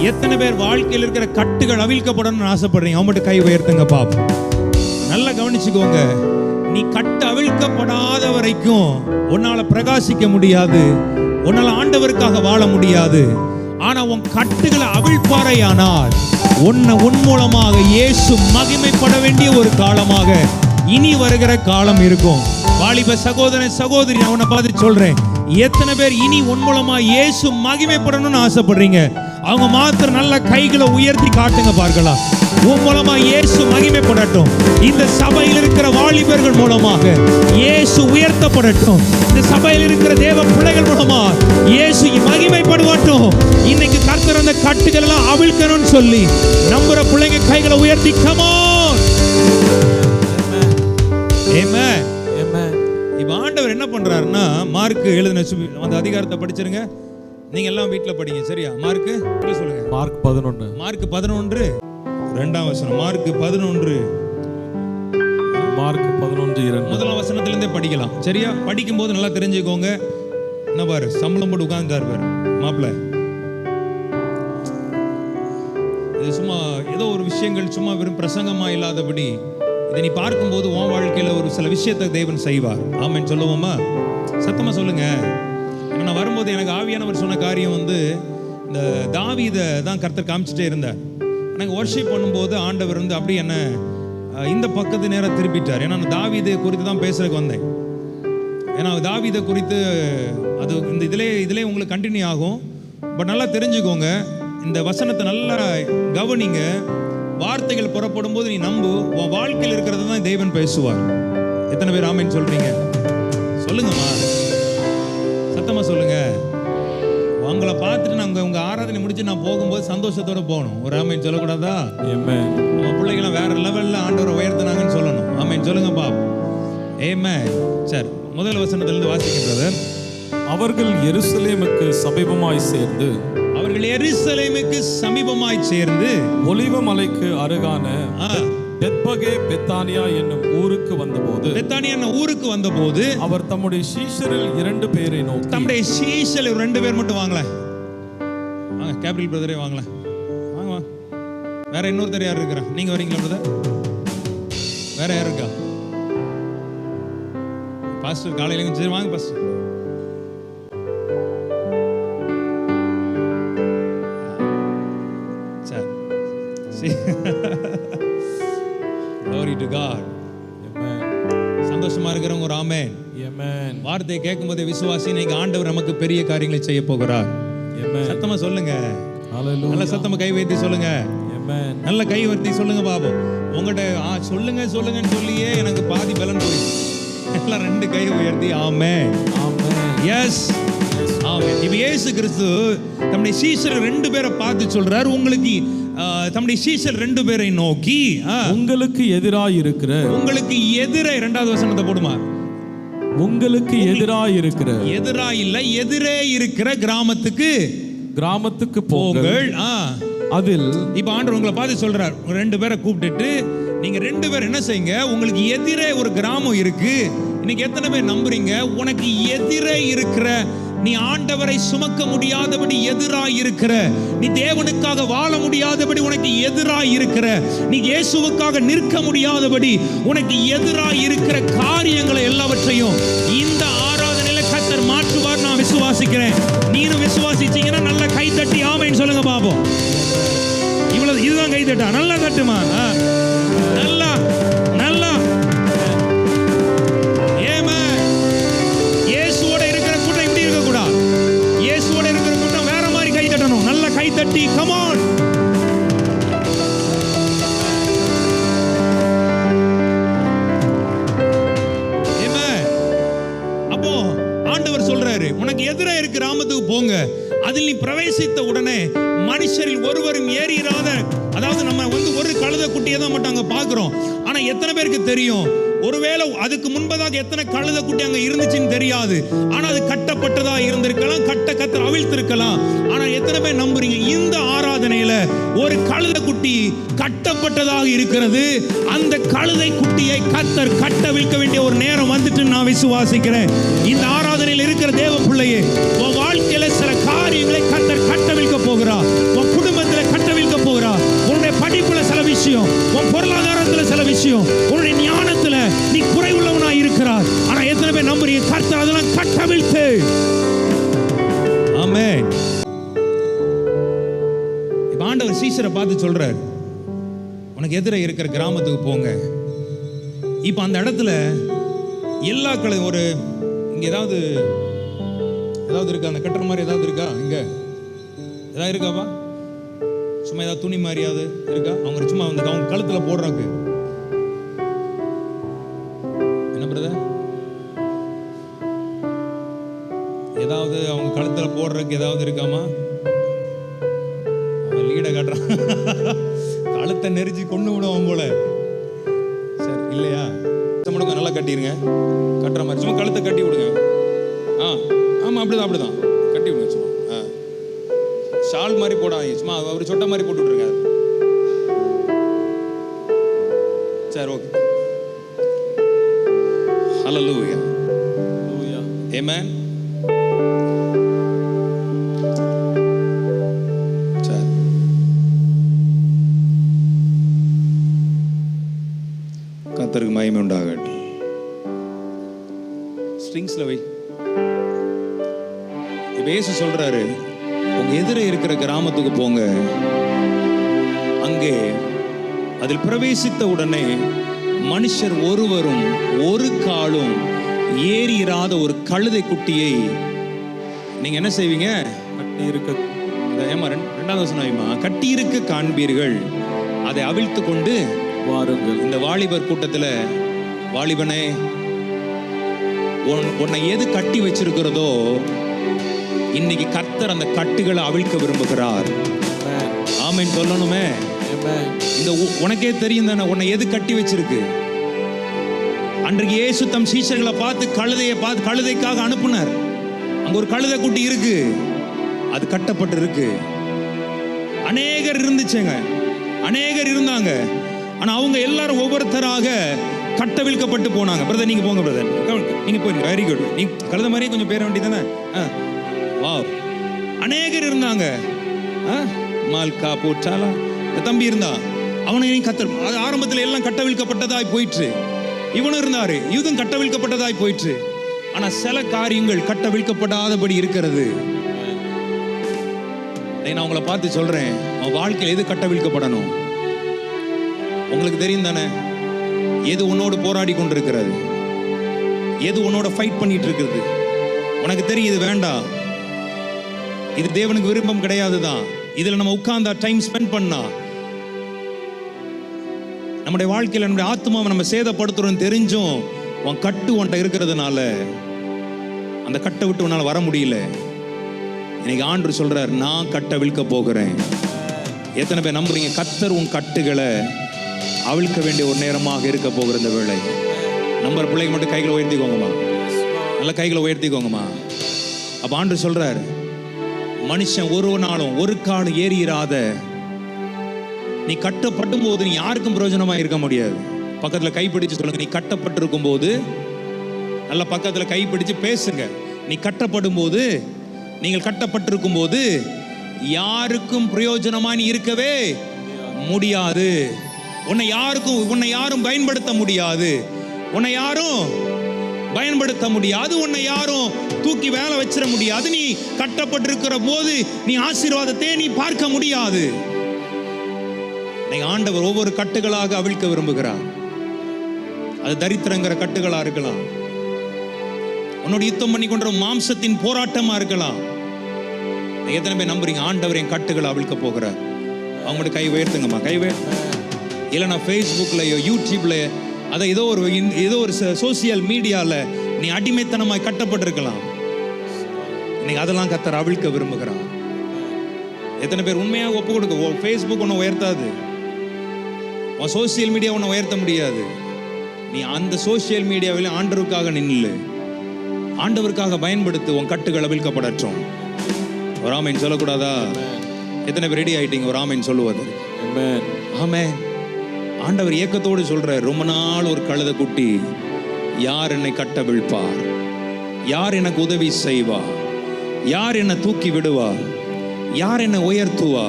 எத்தனை பேர் வாழ்க்கையில் இருக்கிற கட்டுகள் அவிழ்க்கப்படணும்னு ஆசைப்படுறீங்க? அவங்க மட்டும் கை உயர்த்துங்க பாப்போம். நல்லா கவனிச்சுக்கோங்க. நீ கட்டு அவிழ்க்கப்படாத வரைக்கும் உன்னால பிரகாசிக்க முடியாது, உன்னால ஆண்டவருக்காக வாழ முடியாது. ஆனா உன் கட்டுகளை அவிழ்ப்பாரையானால் உன் மூலமாக இயேசு மகிமைப்பட வேண்டிய ஒரு காலமாக இனி வருகிற காலம் இருக்கும். வாலிப சகோதரன் சகோதரி, நான் உன்னை பார்த்து சொல்றேன், எத்தனை பேர் இனி உன் மூலமா இயேசு மகிமைப்படணும்னு ஆசைப்படுறீங்க? அவங்க மாத்திரம் நல்ல கைகளை உயர்த்தி காட்டுங்க பார்க்கலாம். உன் மூலமா இயேசு மகிமைப்படட்டும். இந்த சபையில் இருக்கிற வாலிபர்கள் மூலமாக இயேசு உயர்த்தப்படட்டும். இந்த சபையில் இருக்கிற தேவ பிள்ளைகள் மூலமா இயேசு மகிமைப்படுவாட்டும். இன்னைக்கு கர்த்தர் அந்த கட்டுகள் எல்லாம் அவிழ்க்கணும்னு சொல்லி நம்புற பிள்ளைங்க கைகளை உயர்த்தி come on. ஆமென். ஆமென். இப்ப ஆண்டவர் என்ன பண்றாருன்னா, மார்க் எழுதின அந்த அதிகாரத்தை படிச்சிருங்க. நீங்க எல்லாம் வீட்ல படிங்க, சரியா? மார்க் சொல்லுங்க. மார்க் 11. மார்க் 11 2ஆம் வசனம். மார்க் 11 2. முதலாம் வசனத்துல இருந்தே படிக்கலாம், சரியா? படிக்கும் போது நல்லா தெரிஞ்சுக்கோங்க. என்ன பாரு, சம்பளம் போட்டு உட்கார்ந்தாரு பாரு மாப்பிள்ள. இது சும்மா ஏதோ ஒரு விஷயங்கள் சும்மா வெறும் பிரசங்கமா இல்லாதபடி இதை நீ பார்க்கும்போது உன் வாழ்க்கையில ஒரு சில விஷயத்தை தேவன் செய்வார். ஆமென் சொல்லுவோமா? சத்தமா சொல்லுங்க. நான் வரும்போது எனக்கு ஆவியானவர் சொன்ன காரியம் இந்த தாவீதை தான் கர்த்தர் காமிச்சிட்டே இருந்தார். எனக்கு வர்ஷிப் பண்ணும்போது ஆண்டவர் அப்படி என்ன இந்த பக்கத்து நேரம் திருப்பிட்டார். ஏன்னா நான் தாவீதை குறித்து தான் பேசுறதுக்கு வந்தேன். ஏன்னா தாவீதை குறித்து அது இந்த இதிலே உங்களுக்கு கண்டினியூ ஆகும். பட் நல்லா தெரிஞ்சுக்கோங்க, இந்த வசனத்தை நல்லா கவனிங்க. வார்த்தைகள் புறப்படும் போது நீ நம்பு, உன் வாழ்க்கையில் இருக்கிறது தான் தேவன் பேசுவார். எத்தனை பேர் ஆமென் சொல்றீங்க? சொல்லுங்கம்மா, சத்தமா சொல்லுங்க. உங்களை பார்த்துட்டு நாங்கள் உங்க ஆராதனை முடிச்சு நான் போகும்போது சந்தோஷத்தோட போகணும். ஒரு ஆமென் சொல்லக்கூடாதா? நம்ம பிள்ளைங்களாம் வேற லெவல்ல ஆண்டவரை உயர்த்தினாங்கன்னு சொல்லணும். ஆமென் சொல்லுங்க பாப். ஆமென். சரி, முதல் வசனத்திலிருந்து வாசிக்கின்றது. அவர்கள் எருசலேமுக்கு சமீபமாய் சேர்ந்து ஒலிவ மலைக்கு அருகான பெத்பகே பெத்தானியா என்னும் ஊருக்கு வந்தபோது அவர் தம்முடைய சீஷரில் 2 பேரை நோக்கி, தம்முடைய சீஷரில் 2 பேர் மட்டும் வாங்கலாம். வாங்க கேப்ரியல் பிரதரே வாங்கலாம். வாங்க வாங்க. வேற இன்னொருத்தர் யார் இருக்கிறா? நீங்க வரீங்களா பிரதர்? வேற யார் இருக்கா? பாஸ்டர் காலையில சரி வாங்க pastor. Glory to God. Amen. சந்தோஷமா இருக்கிறவங்க ஒரு ஆமென். Amen. வார்த்தையை கேட்கும்போது விசுவாசி, நீங்க ஆண்டவர் நமக்கு பெரிய காரியங்களை செய்ய போகிறார். Amen. சத்தமா சொல்லுங்க. Hallelujah. நல்ல சத்தமா கை வைத்து சொல்லுங்க. Amen. நல்ல கை வைத்து சொல்லுங்க பாபு. உங்கள்கிட்ட சொல்லுங்கன்னு சொல்லியே எனக்கு பாதி பலன் போயிடுச்சு. எல்லாம் 2 கை உயர்த்தி ஆமென். ஆமென். எஸ். ஆமென். இப்ப இயேசு கிறிஸ்து தம்முடைய சீஷர்கள் 2 பேரை பார்த்து சொல்றார், உங்களுக்கு தம்முடைய சீஷர் 2 பேரை நோக்கி உங்களுக்கு எதிராய் இருக்கிற, உங்களுக்கு எதிரே, 2வது வசனத்தை போடுமா, உங்களுக்கு எதிராய் இருக்கிற, எதிராய் இல்ல, எதிரே இருக்கிற கிராமத்துக்கு போங்கள். அதில் இப்ப ஆண்டவர் உங்களை பார்த்து சொல்றார், 2 பேரை கூப்பிட்டுட்டு நீங்க 2 பேர் என்ன செய்யுங்க, உங்களுக்கு எதிரே ஒரு கிராமம் இருக்கு. இன்னைக்கு எத்தனை பேர் நம்புறீங்க உனக்கு எதிரே இருக்கிற, நீ ஆண்டவரை சுமக்க முடியாதபடி எதிராய் இருக்கிற, நீ தேவனுக்காக வாழ முடியாதபடி உனக்கு எதிராய் இருக்கிற, நீ இயேசுவுக்காக நிற்க முடியாதபடி உனக்கு எதிராய் இருக்கிற காரியங்களை எல்லாவற்றையும் இந்த ஆராதனையில கர்த்தர் மாற்றுவார். நான் விசுவாசிக்கிறேன். நீனும் விசுவாசிச்சீங்கன்னா நல்ல கை தட்டி ஆமென் சொல்லுங்க பாப்போம். இவ்வளவு இதுதான் கை தட்டா? நல்லா தட்டுமா, நல்லா நல்லா. இயேசுவோட இருக்கிற கூட்டம் இப்படி இருக்க கூடாது. இயேசுவோட இருக்கிற கூட்டம் வேற மாதிரி கை தட்டணும். நல்ல கை தட்டி கம் ஆன். அப்போ ஆண்டவர் சொல்றாரு, உனக்கு எதிரே இருக்கிற கிராமத்துக்கு போங்க, அதில் நீ பிரவேசித்த உடனே மனுஷரில் ஒருவரும் ஏறிராத, அதாவது நம்ம ஒரு கழுதை குட்டியை தான் மட்டும் அங்க பாக்குறோம். ஆனா எத்தனை பேருக்கு தெரியும், ஒருவேளை அதுக்கு முன்பதாக எத்தனை கழுதை குட்டி அங்க இருந்துச்சுன்னு தெரியாது. ஆனா அது கட்டப்பட்டதா இருந்திருக்கலாம், கத்தர் அவிழ்த்திருக்கலாம். ஆனா எத்தனை பேர் நம்புறீங்க இந்த ஆராதனையில ஒரு கழுதை குட்டி கட்டப்பட்டதாக இருக்கிறது? அந்த கழுதை குட்டியை கத்தர் கட்டவிழ்க்க வேண்டிய ஒரு நேரம் வந்துட்டு நான் விசுவாசிக்கிறேன். இந்த ஆராதனையில் இருக்கிற தேவ பிள்ளையே, உன் வாழ்க்கையில சில காரியங்களை கத்தர் கட்டவிழ்க்க போகிறார். உன் குடும்பத்துல கட்டவிழ்க்க போகிறார். உன்னுடைய படிப்புல சில விஷயம், உன் பொருளாதாரத்துல சில விஷயம், உன்னுடைய ஞானத்துல நீ குறைவுள்ளவனா இருக்கிறார். ஆனா எத்தனை பேர் நம்புறீங்க கர்த்தர் அதெல்லாம் கட்டவிழ்த்து? ஆமென். இப்ப ஆண்டவர் சீஷரை பார்த்து சொல்றார், உனக்கு எதிரே இருக்கிற கிராமத்துக்கு போங்க. இப்ப அந்த இடத்துல எல்லா ஒரு இங்க ஏதாவது இருக்கா, அந்த கட்டுற மாதிரி ஏதாவது இருக்கா? இங்க ஏதாவது இருக்காப்பா? சும்மா ஏதாவது துணி மாதிரியாவது இருக்கா? அவங்க சும்மா அவங்க கழுத்துல போடுறாங்க. என்ன பிரதர், ஏதாவது அவங்க கழுத்துல போடுறதுக்கு ஏதாவது இருக்காமா? அவன் லீடை காட்டுறான், கழுத்தை நெரிச்சு கொண்டு விடுவான் போல. சரி இல்லையா? முடுங்க, நல்லா கட்டிடுங்க. கட்டுற மாதிரி சும்மா கழுத்தை கட்டி விடுங்க. ஆமா அப்படிதான் கட்டி விடுங்க. சும்மா ஷால் மாதிரி போடாதீங்க, சும்மா ஒரு சொட்டை மாதிரி போட்டு விட்டுருங்க. சரி ஓகே. ஹல்லேலூயா, ஆமென். சரி, கர்த்தருக்கு மகிமை உண்டாகட்டும். ஸ்ட்ரிங்ஸ்ல வை. இயேசு சொல்றாரு, உங்க எதிரே இருக்கிற கிராமத்துக்கு போங்க. அங்கே அதில் பிரவேசித்த உடனே மனுஷர் ஒருவரும் ஒரு காலும் ஏறிராத ஒரு கழுதை குட்டியை நீங்க என்ன செய்வீங்க? கட்டி இருக்க, ரெண்டாவது வசனம், கட்டி இருக்க காண்பீர்கள், அதை அவிழ்த்து கொண்டு வாருங்கள். இந்த வாலிபர் கூட்டத்துல, வாலிபனே, உன்னை எது கட்டி வச்சிருக்கிறதோ இன்னைக்கு கர்த்தர் அந்த கட்டுகளை அவிழ்க்க விரும்புகிறார். ஆமென் சொல்லணுமே. இந்த உனக்கே தெரியும் தானே உன்னை எது கட்டி வச்சிருக்கு. அன்றைக்கு இயேசு தம் சீஷர்களை பார்த்து கழுதைக்காக அனுப்புனார். அங்க ஒரு கழுதை குட்டி இருக்கு, அது கட்டப்பட்டு இருக்கு. அநேகர் இருந்துச்சுங்க, அநேகர் இருந்தாங்க. ஆனா அவங்க எல்லாரும் ஒவ்வொருத்தராக கட்டவிழ்க்கப்பட்டு போனாங்க. பிரதர் நீங்க போங்க, பிரதர் நீங்க போயிருங்க. Very good. நீ கழுதை மாதிரியே கொஞ்சம் பேர வேண்டியதானே. அநேகர் இருந்தாங்க. மால்கா போச்சாலா தம்பி இருந்தா, அவனையும் கத்தர் ஆரம்பத்தில் எல்லாம் கட்டவிழ்க்கப்பட்டதாய் போயிற்று. இவனும் இருந்தாரு, இதுவும் கட்டவிழ்க்கப்பட்டதாய் போயிற்று. ஆனா சில காரியங்கள் கட்டவிழ்க்கப்படாதபடி இருக்கிறது. நான் உங்களை பார்த்து சொல்றேன், உன் வாழ்க்கையில் எது கட்டவிழ்க்கப்படணும்? உங்களுக்கு தெரியும் தானே எது உன்னோடு போராடி கொண்டிருக்கிறது, எது உன்னோட ஃபைட் பண்ணிட்டு இருக்கிறது. உனக்கு தெரியும் இது வேண்டாம், இது தேவனுக்கு விருப்பம் கிடையாதுதான். இதுல நம்ம உட்கார்ந்தா டைம் ஸ்பெண்ட் பண்ணா நம்முடைய வாழ்க்கையில நம்முடைய ஆத்மாவை நம்ம சேதப்படுத்துறோம் தெரிஞ்சும் உன் கட்டு உன்கிட்ட இருக்கிறதுனால அந்த கட்டை விட்டு உன்னால வர முடியல. இன்னைக்கு ஆண்டவர் சொல்றார், நான் கட்டை விழ்க்க போகிறேன். எத்தனை பேர் நம்புறீங்க கர்த்தர் உன் கட்டுகளை அவிழ்க்க வேண்டிய ஒரு நேரமாக இருக்க போகிற இந்த வேளை? நம்புற பிள்ளைங்க மட்டும் கைகளை உயர்த்திக்கோங்கம்மா, நல்ல கைகளை உயர்த்திக்கோங்கம்மா. அப்ப ஆண்டவர் சொல்றாரு, மனுஷன் ஒரு நாளும் ஒரு கால் ஏறிராத, நீ கட்டப்படும் போது நீ யாருக்கும் பிரயோஜனமா இருக்க முடியாது. பக்கத்துல கைப்பிடிச்சு சொல்லுங்க, நீ கட்டப்பட்டிருக்கும் போது, நல்ல பக்கத்துல கைப்பிடிச்சு பேசுங்க. நீ கட்டப்படும் போது, நீங்கள் கட்டப்பட்டிருக்கும் போது யாருக்கும் பிரயோஜனமா நீ இருக்கவே முடியாது. உன்னை யாரும் பயன்படுத்த முடியாது. உன்னை யாரும் பயன்படுத்த முடியாது. உன்னை யாரும் தூக்கி வேலை வச்சிட முடியாது. நீ கட்டப்பட்டிருக்கிற போது நீ ஆசீர்வாதத்தை நீ பார்க்க முடியாது. ஆண்டவர் ஒவ்வொரு கட்டுகளாக அவிழ்க்க விரும்புகிறார். அது தரித்திரங்கிற கட்டுகளா இருக்கலாம், உன்னோட யுத்தம் பண்ணி கொண்ட மாம்சத்தின் போராட்டமா இருக்கலாம். எத்தனை பேர் நம்புறீங்க ஆண்டவர் என் கட்டுகளை அவிழ்க்க போகிறார்? அவங்களோட கை உயர்த்துங்கம்மா, கை உயர்த்து. இல்லைனா ஃபேஸ்புக்லயோ யூடியூப்ல அதை ஏதோ ஒரு சோசியல் மீடியால நீ அடிமைத்தனமாய் கட்டப்பட்டிருக்கலாம். இன்னைக்கு அதெல்லாம் கர்த்தர் அவிழ்க்க விரும்புகிறான். எத்தனை பேர் உண்மையாக ஒப்பு கொடுக்க? ஃபேஸ்புக் ஒன்றும் உயர்த்தாது, உன் சோசியல் மீடியா ஒன்றும் உயர்த்த முடியாது. நீ அந்த சோசியல் மீடியாவில் ஆண்டவருக்காக நின்று ஆண்டவருக்காக பயன்படுத்து. உன் கட்டுகள் அவிழ்க்கப்படட்டும். ஒரு ஆமேன் சொல்லக்கூடாதா? எத்தனை பேர் ரெடி ஆயிட்டீங்க ஒரு ஆமேன் சொல்லுவது? ஆமென். ஆண்டவர் ஏக்கத்தோடு சொல்ற, ரொம்ப நாள் ஒரு கழுதை குட்டி, யார் என்னை கட்ட விழ்ப்பார்? யார் எனக்கு உதவி செய்வா? யார் என்னை தூக்கி விடுவா? யார் என்னை உயர்த்துவா?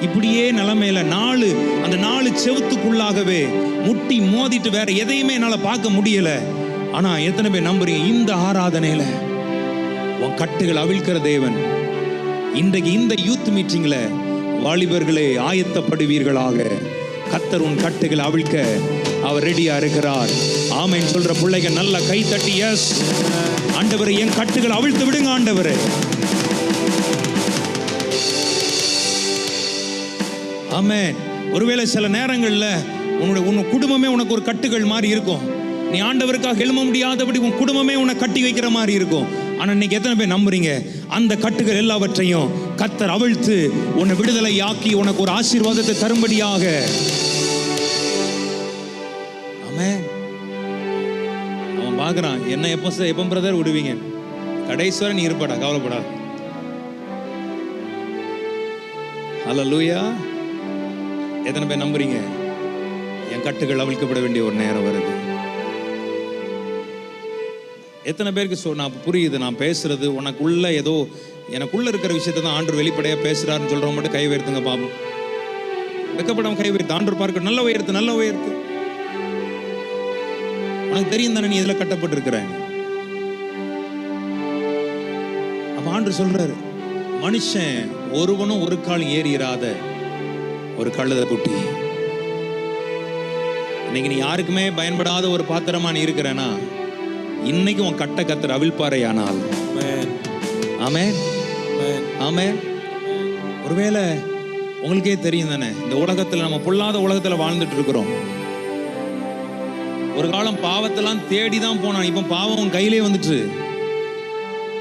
இப்படியே நிலைமையில அந்த 4 செவுத்துக்குள்ளாகவே முட்டி மோதிட்டு வேற எதையுமே என்னால பார்க்க முடியல. ஆனா எத்தனை பேர் நம்புறீங்க இந்த ஆராதனையில உன் கட்டுகள் அவிழ்க்கிற தேவன் இன்றைக்கு இந்த யூத் மீட்டிங்ல வாலிபர்களே ஆயத்தப்படுவீர்களாக. கர்த்தர் உன் கட்டுகள் அவிழ்க்க அவர் ரெடியா இருக்கிறார். ஆமென் சொல்ற பிள்ளைங்க நல்ல கை தட்டி எஸ் ஆண்டவரே என் கட்டுகள் அவிழ்த்து விடுங்க ஆண்டவரே. ஆமென். ஒருவேளை சில நேரங்கள்ல உன் குடும்பமே உனக்கு ஒரு கட்டுகள் மாதிரி இருக்கும். நீ ஆண்டவருக்காக எழும்ப முடியாதபடி உன் குடும்பமே உன்னை கட்டி வைக்கிற மாதிரி இருக்கும். ஆனா இன்னைக்கு எத்தனை பேர் நம்புறீங்க அந்த கட்டுகள் எல்லாவற்றையும் கர்த்தர் அவிழ்த்து உன்னை விடுதலை ஆக்கி உனக்கு ஒரு ஆசீர்வாதத்தை தரும்படியாக. ஆமென். அவன் பார்க்கறான், என்ன எப்போ பிரதர் விடுவீங்க? கடைசி வரை நீ இருப்படா, கவலைப்படாத. ஹல்லேலூயா. எத்தனை பேர் நம்புறீங்க என் கட்டுகள் அவிழ்க்கப்பட வேண்டிய ஒரு நேரம் வருது? எத்தனை பேருக்கு நான் புரியுது நான் பேசுறது உனக்குள்ள ஏதோ எனக்குள்ள இருக்கிற விஷயத்தை தான் ஆண்டவர் வெளிப்படையா பேசுறாருன்னு சொல்றவங்க மட்டும் கை உயர்த்துங்க பாப்போம். வெக்கப்படாம கை உயர்த்து. ஆண்டவர் பார்க்க நல்ல உயர்த்து, நல்ல உயர்த்து. உனக்கு தெரியும் தானே நீ இதுல கட்டப்பட்டிருக்கிற. அப்ப ஆண்டவர் சொல்றாரு, மனுஷன் ஒருவனும் ஒரு கால் ஏறிராத ஒரு கழுதை குட்டி. இன்னைக்கு நீ யாருக்குமே பயன்படாத ஒரு பாத்திரமா நீ இருக்கிறனா, இன்னைக்கு உன் கட்ட கர்த்தர் அவிழ்ப்பாரையானால். ஆமென், ஆமென். ஒருவேளை உங்களுக்கே தெரியும் தானே, இந்த உலகத்துல நம்ம பொல்லாத உலகத்துல வாழ்ந்துட்டு இருக்கிறோம். ஒரு காலம் பாவத்தெல்லாம் தேடிதான் போனான், இப்ப பாவம் உன் கையிலே வந்துட்டு.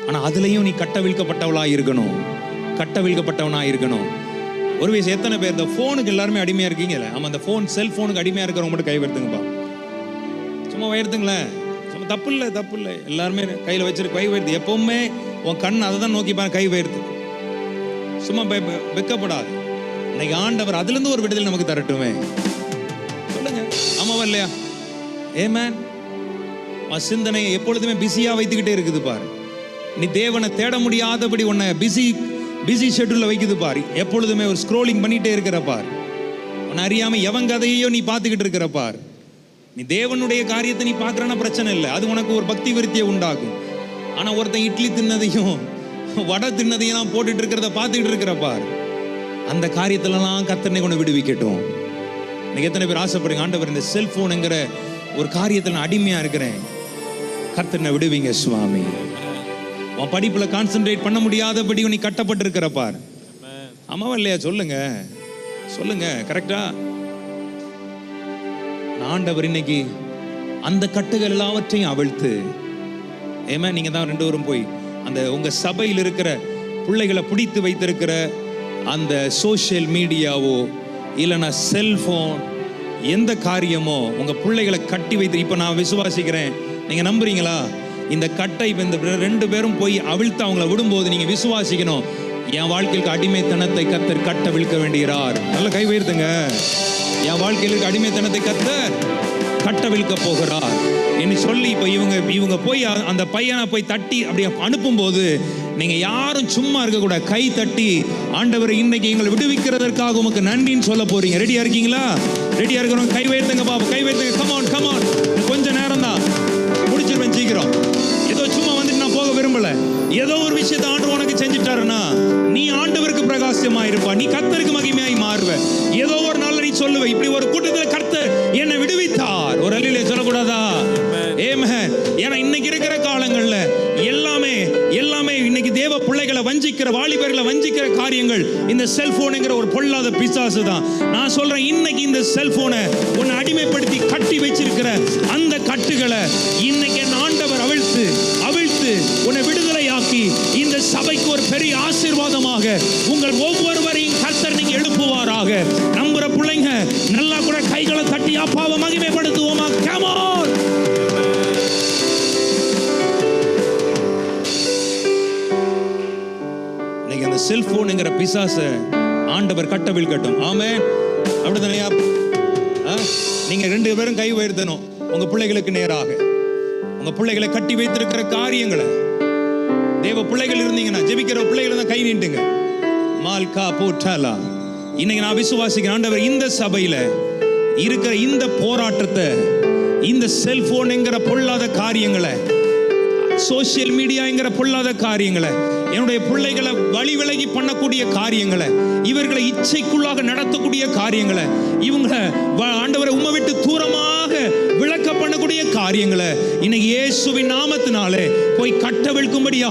ஆனா அதுலயும் நீ கட்டவிழ்க்கப்பட்டவளா இருக்கணும், கட்டவிழ்க்கப்பட்டவனா இருக்கணும். ஒரு வயசு எத்தனை பேர் இந்த போனுக்கு எல்லாருமே அடிமையா இருக்கீங்கல்ல? ஆமா, அந்த செல்போனுக்கு அடிமையா இருக்கிறவங்க மட்டும் கை உயர்த்துங்கப்பா. சும்மா உயர்த்துங்களேன், சும்மா தப்பு இல்லை. எல்லாருமே கையில வச்சிருக்க கை உயர்த்து. எப்பவுமே உன் கண் அதை தான் நோக்கி பாரு, கை உயர்த்து. சும்மா வெக்கப்படாது. இன்னைக்கு ஆண்டவர் அதுல இருந்து ஒரு விடுதலை நமக்கு தரட்டுமே. சொல்லுங்க ஆமாவா இல்லையா? ஆமென். சிந்தனையை எப்பொழுதுமே பிஸியா வைத்துக்கிட்டே இருக்குது பாரு. நீ தேவனை தேட முடியாதபடி உன்னை பிஸி ஷெட்யூல்ல வைக்குது பாரு. எப்பொழுதுமே ஒரு ஸ்க்ரோலிங் பண்ணிட்டே இருக்கிற பார். உன்னை அறியாம எவன் கதையோ நீ பார்த்துக்கிட்டு இருக்கிற பார். நீ தேவனுடைய காரியத்தை நீ பார்க்கறனா பிரச்சனை இல்லை, அது உனக்கு ஒரு பக்தி விருத்தியை உண்டாகும். ஆனா ஒருத்தன் இட்லி தின்னதையும் வடை தின்னதையும் போட்டுட்டு இருக்கிறத பார்த்துக்கிட்டு இருக்கிற பார். அந்த காரியத்திலலாம் கர்த்தனை கொண்டு விடுவிக்கட்டும். இன்னைக்கு எத்தனை பேர் ஆசைப்படுறீங்க, ஆண்டவர் இந்த செல்போனுங்கிற ஒரு காரியத்தில் நான் அடிமையா இருக்கிறேன், கர்த்தனை விடுவீங்க சுவாமி. உன் படிப்புல கான்சென்ட்ரேட் பண்ண முடியாதபடி நீ கட்டப்பட்டிருக்கிற பார். ஆமாவா இல்லையா? சொல்லுங்க கரெக்டா? ஆண்டவர் இன்னைக்கு அந்த கட்டுகள் எல்லாவற்றையும் அவிழ்த்து, ஏமா நீங்க தான் 2 பேரும் போய் அந்த உங்க சபையில் இருக்கிற பிள்ளைகளை பிடித்து வைத்திருக்கிற அந்த சோஷியல் மீடியாவோ இல்லைன்னா செல்ஃபோன் எந்த காரியமோ உங்கள் பிள்ளைகளை கட்டி வைத்து, இப்போ நான் விசுவாசிக்கிறேன், நீங்கள் நம்புறீங்களா? இந்த கட்டை இப்போ இந்த 2 பேரும் போய் அவிழ்த்து அவங்கள விடும்போது நீங்கள் விசுவாசிக்கணும், என் வாழ்க்கைக்கு அடிமைத்தனத்தை கர்த்தர் கட்ட விழ்க்க வேண்டுகிறார். நல்ல கை உயர்த்துங்க. என் வாழ்க்கையில் அடிமைத்தனத்தை கர்த்தர் கட்ட விழ்க்க போகிறார் என்று சொல்லி இப்போ இவங்க போய் அந்த பையனை போய் தட்டி அப்படி அனுப்பும்போது நீங்க யாரும் சும்மா இருக்கக்கூடாது. கை தட்டி, ஆண்டவர் இன்னைக்கு எங்களை விடுவிக்கிறதற்காக உமக்கு நன்றின்னு சொல்ல போறீங்க. ரெடியா இருக்கீங்களா? ரெடியா இருக்கிறவங்க கை வைத்துங்க பாப்பா, கை வைத்துங்க. கமான் கமான், கொஞ்ச நேரம் தான், முடிச்சிருவேன் சீக்கிரம். ஏதோ சும்மா வந்துட்டு நான் போக விரும்பல. ஏதோ ஒரு விஷயத்தை ஆண்டவர் உனக்கு செஞ்சுட்டாருன்னா நீ ஆண்டவருக்கு பிரகாசமா இருப்பா, நீ கர்த்தருக்கு மகிமையாய் மாறுவ. ஏதோ ஒரு நாள் நீ சொல்லுவ, இப்படி ஒரு கூட்டத்தில் கர்த்தர் என்னை விடுவித்தார். ஒரு அல்லேலூயா சொல்லக்கூடாதா? ஆமென். ஏன்னா இன்னைக்கு இருக்கிற காலங்கள்ல எல்லாமே இன்னைக்கு தேவ பிள்ளைகளை வஞ்சிக்கிற, வாலிபர்களை வஞ்சிக்கிற காரியங்கள் இந்த செல்போனுங்கிற ஒரு பொல்லாத பிசாசு தான். நான் சொல்றேன், இன்னைக்கு இந்த செல்போனை உன்னை அடிமைப்படுத்தி கட்டி வச்சிருக்கிற அந்த கட்டுகளை இன்னைக்கு என் ஆண்டவர் அவிழ்த்து உன்னை விடுதலையாக்கி இந்த சபைக்கு ஒரு பெரிய ஆசீர்வாதமாக உங்கள் ஒவ்வொருவரையும் கர்த்தர் நீங்க எழுப்புவாராக. நம்புற பிள்ளைங்க நல்லா கூட கைகளை தட்டி அப்பாவை மகிமைப்படுத்துவோமா? Come on. இன்னைக்கு அந்த செல்போனுங்கிற பிசாசை ஆண்டவர் கட்டவிழ்க்கட்டும். ஆமென். அப்படிதானையா? நீங்க 2 பேரும் கை உயர்த்தணும் உங்க பிள்ளைகளுக்கு நேராக. உங்க பிள்ளைகளை கட்டி வைத்திருக்கிற காரியங்களை, தேவ பிள்ளைகள் இருந்தீங்கன்னா, ஜெபிக்கிற பிள்ளைகள் தான் கை நீட்டுங்க. மால்கா போட்டாலா. இன்னைக்கு நான் விசுவாசிக்கிறேன், ஆண்டவர் இந்த சபையில இருக்கிற இந்த போராட்டத்தை, இந்த செல்போன்ங்கிற பொல்லாத காரியங்களை, சோசியல் மீடியாங்கிற பொல்லாத காரியங்களை, என்னுடைய பிள்ளைகளை வழி விலகி பண்ணக்கூடிய காரியங்களை, இவர்களை இச்சைக்குள்ளாக நடத்தக்கூடிய காரியங்களை, இவங்களை ஆண்டவரை உம்மை விட்டு தூரமாக விளக்க பண்ணக்கூடிய காரியங்களை இன்னைக்கு இயேசுவின் நாமத்தினாலே போய் கட்டவிழ்க்கும்படியா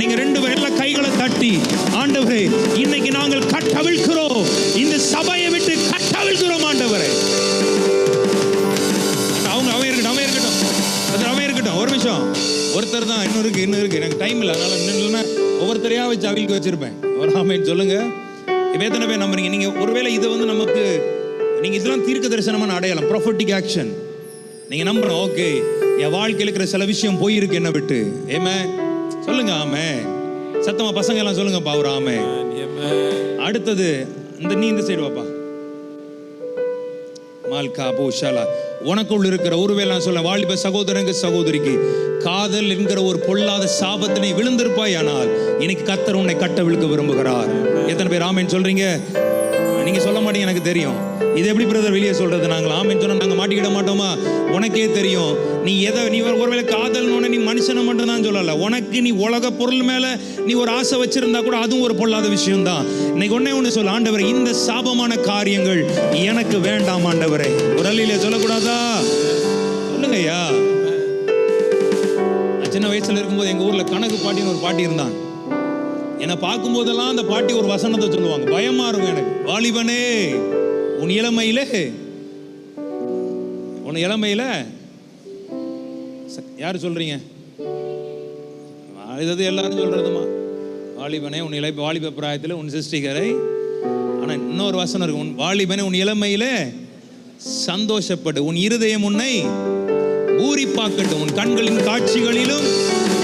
நீங்க 2 பேர்ல கைகளை தட்டி, ஆண்டவரே இன்னைக்கு நாங்கள் கட்டவிழ்க்கிறோம், இந்த சபையை விட்டு கட்டவிழ்க்கிறோம் ஆண்டவரே. அவன் இருக்கட்டும். ஒரு நிமிஷம், ஒருத்தர் தான், இன்னும் இருக்கு, எனக்கு டைம் இல்லை, அதனால இன்னும் ஒவ்வொருத்தரையா வச்சு அவிழ்க்க வச்சிருப்பேன். ஒரு ஆமென் சொல்லுங்க. எத்தனை பேர் நம்புறீங்க? நீங்க ஒருவேளை இதை நமக்கு நீங்க இதெல்லாம் தீர்க்க தரிசனமான அடையாளம், ப்ரொஃபட்டிக் ஆக்ஷன். நீங்க நம்புறோம், ஓகே என் வாழ்க்கையில் இருக்கிற சில விஷயம் போயிருக்கு என்ன விட்டு. ஆமென் சொல்லுங்க. ஆமென். சத்தமா பசங்க எல்லாம் சொல்லுங்க பாவரா. ஆமென். அடுத்தது நீ இந்த சைடு வாப்பா. மால்கா பூஷாலா. உனக்குள்ள இருக்கிற ஒருவேளை நான் சொல்ல, வாலிப சகோதரங்க சகோதரிக்கு காதல் என்கிற ஒரு பொல்லாத சாபத்தினை விழுந்திருப்பாய், ஆனால் இன்னைக்கு கர்த்தர் உன்னை கட்ட விழுக்க விரும்புகிறார். எத்தனை பேர் ஆமென் சொல்றீங்க? நீங்க சொல்ல மாட்டீங்க, எனக்கு தெரியும். இது எப்படி பிரதர் வெளியே சொல்றது? நாங்கள் ஆமென் சொன்னா நாங்க மாட்டிக்கிட மாட்டோமா? உனக்கே தெரியும். நீ ஒருவேளை காதல் நீ மனுஷனை மட்டும் தான் சொல்லல, உனக்கு நீ உலக பொருள் மேல நீ ஒரு ஆசை வச்சிருந்தா கூட அதுவும் ஒரு பொல்லாத விஷயம் தான். இன்னைக்கு ஒண்ணு சொல்ல, ஆண்டவரே இந்த சாபமான காரியங்கள் எனக்கு வேண்டாம் ஆண்டவரே. ஒரு அல்லேலூயா சொல்லக்கூடாதா? சொல்லுங்க ஐயா. நான் சின்ன வயசுல இருக்கும்போது எங்க ஊர்ல கணக்கு பாட்டின்னு ஒரு பாட்டி இருந்தாங்க. என்னை பார்க்கும் போதெல்லாம் அந்த பாட்டி ஒரு வசனத்தை சொல்லுவாங்க, பயமா இருக்கும் எனக்கு. வாலிபனே உன் இளமையில யாரு சொல்றீங்க? எல்லாரும் சொல்றதுமா. வாலிபனே உன் வாலிப பிராயத்தில் உன் சிருஷ்டிகரை. ஆனா இன்னொரு வசனம் இருக்கு, உன் வாலிபனே உன் இளமையில சந்தோஷப்படு, உன் இருதயம் உன்னை பூரிப்பாக்கட்டும், உன் கண்களின் காட்சிகளிலும்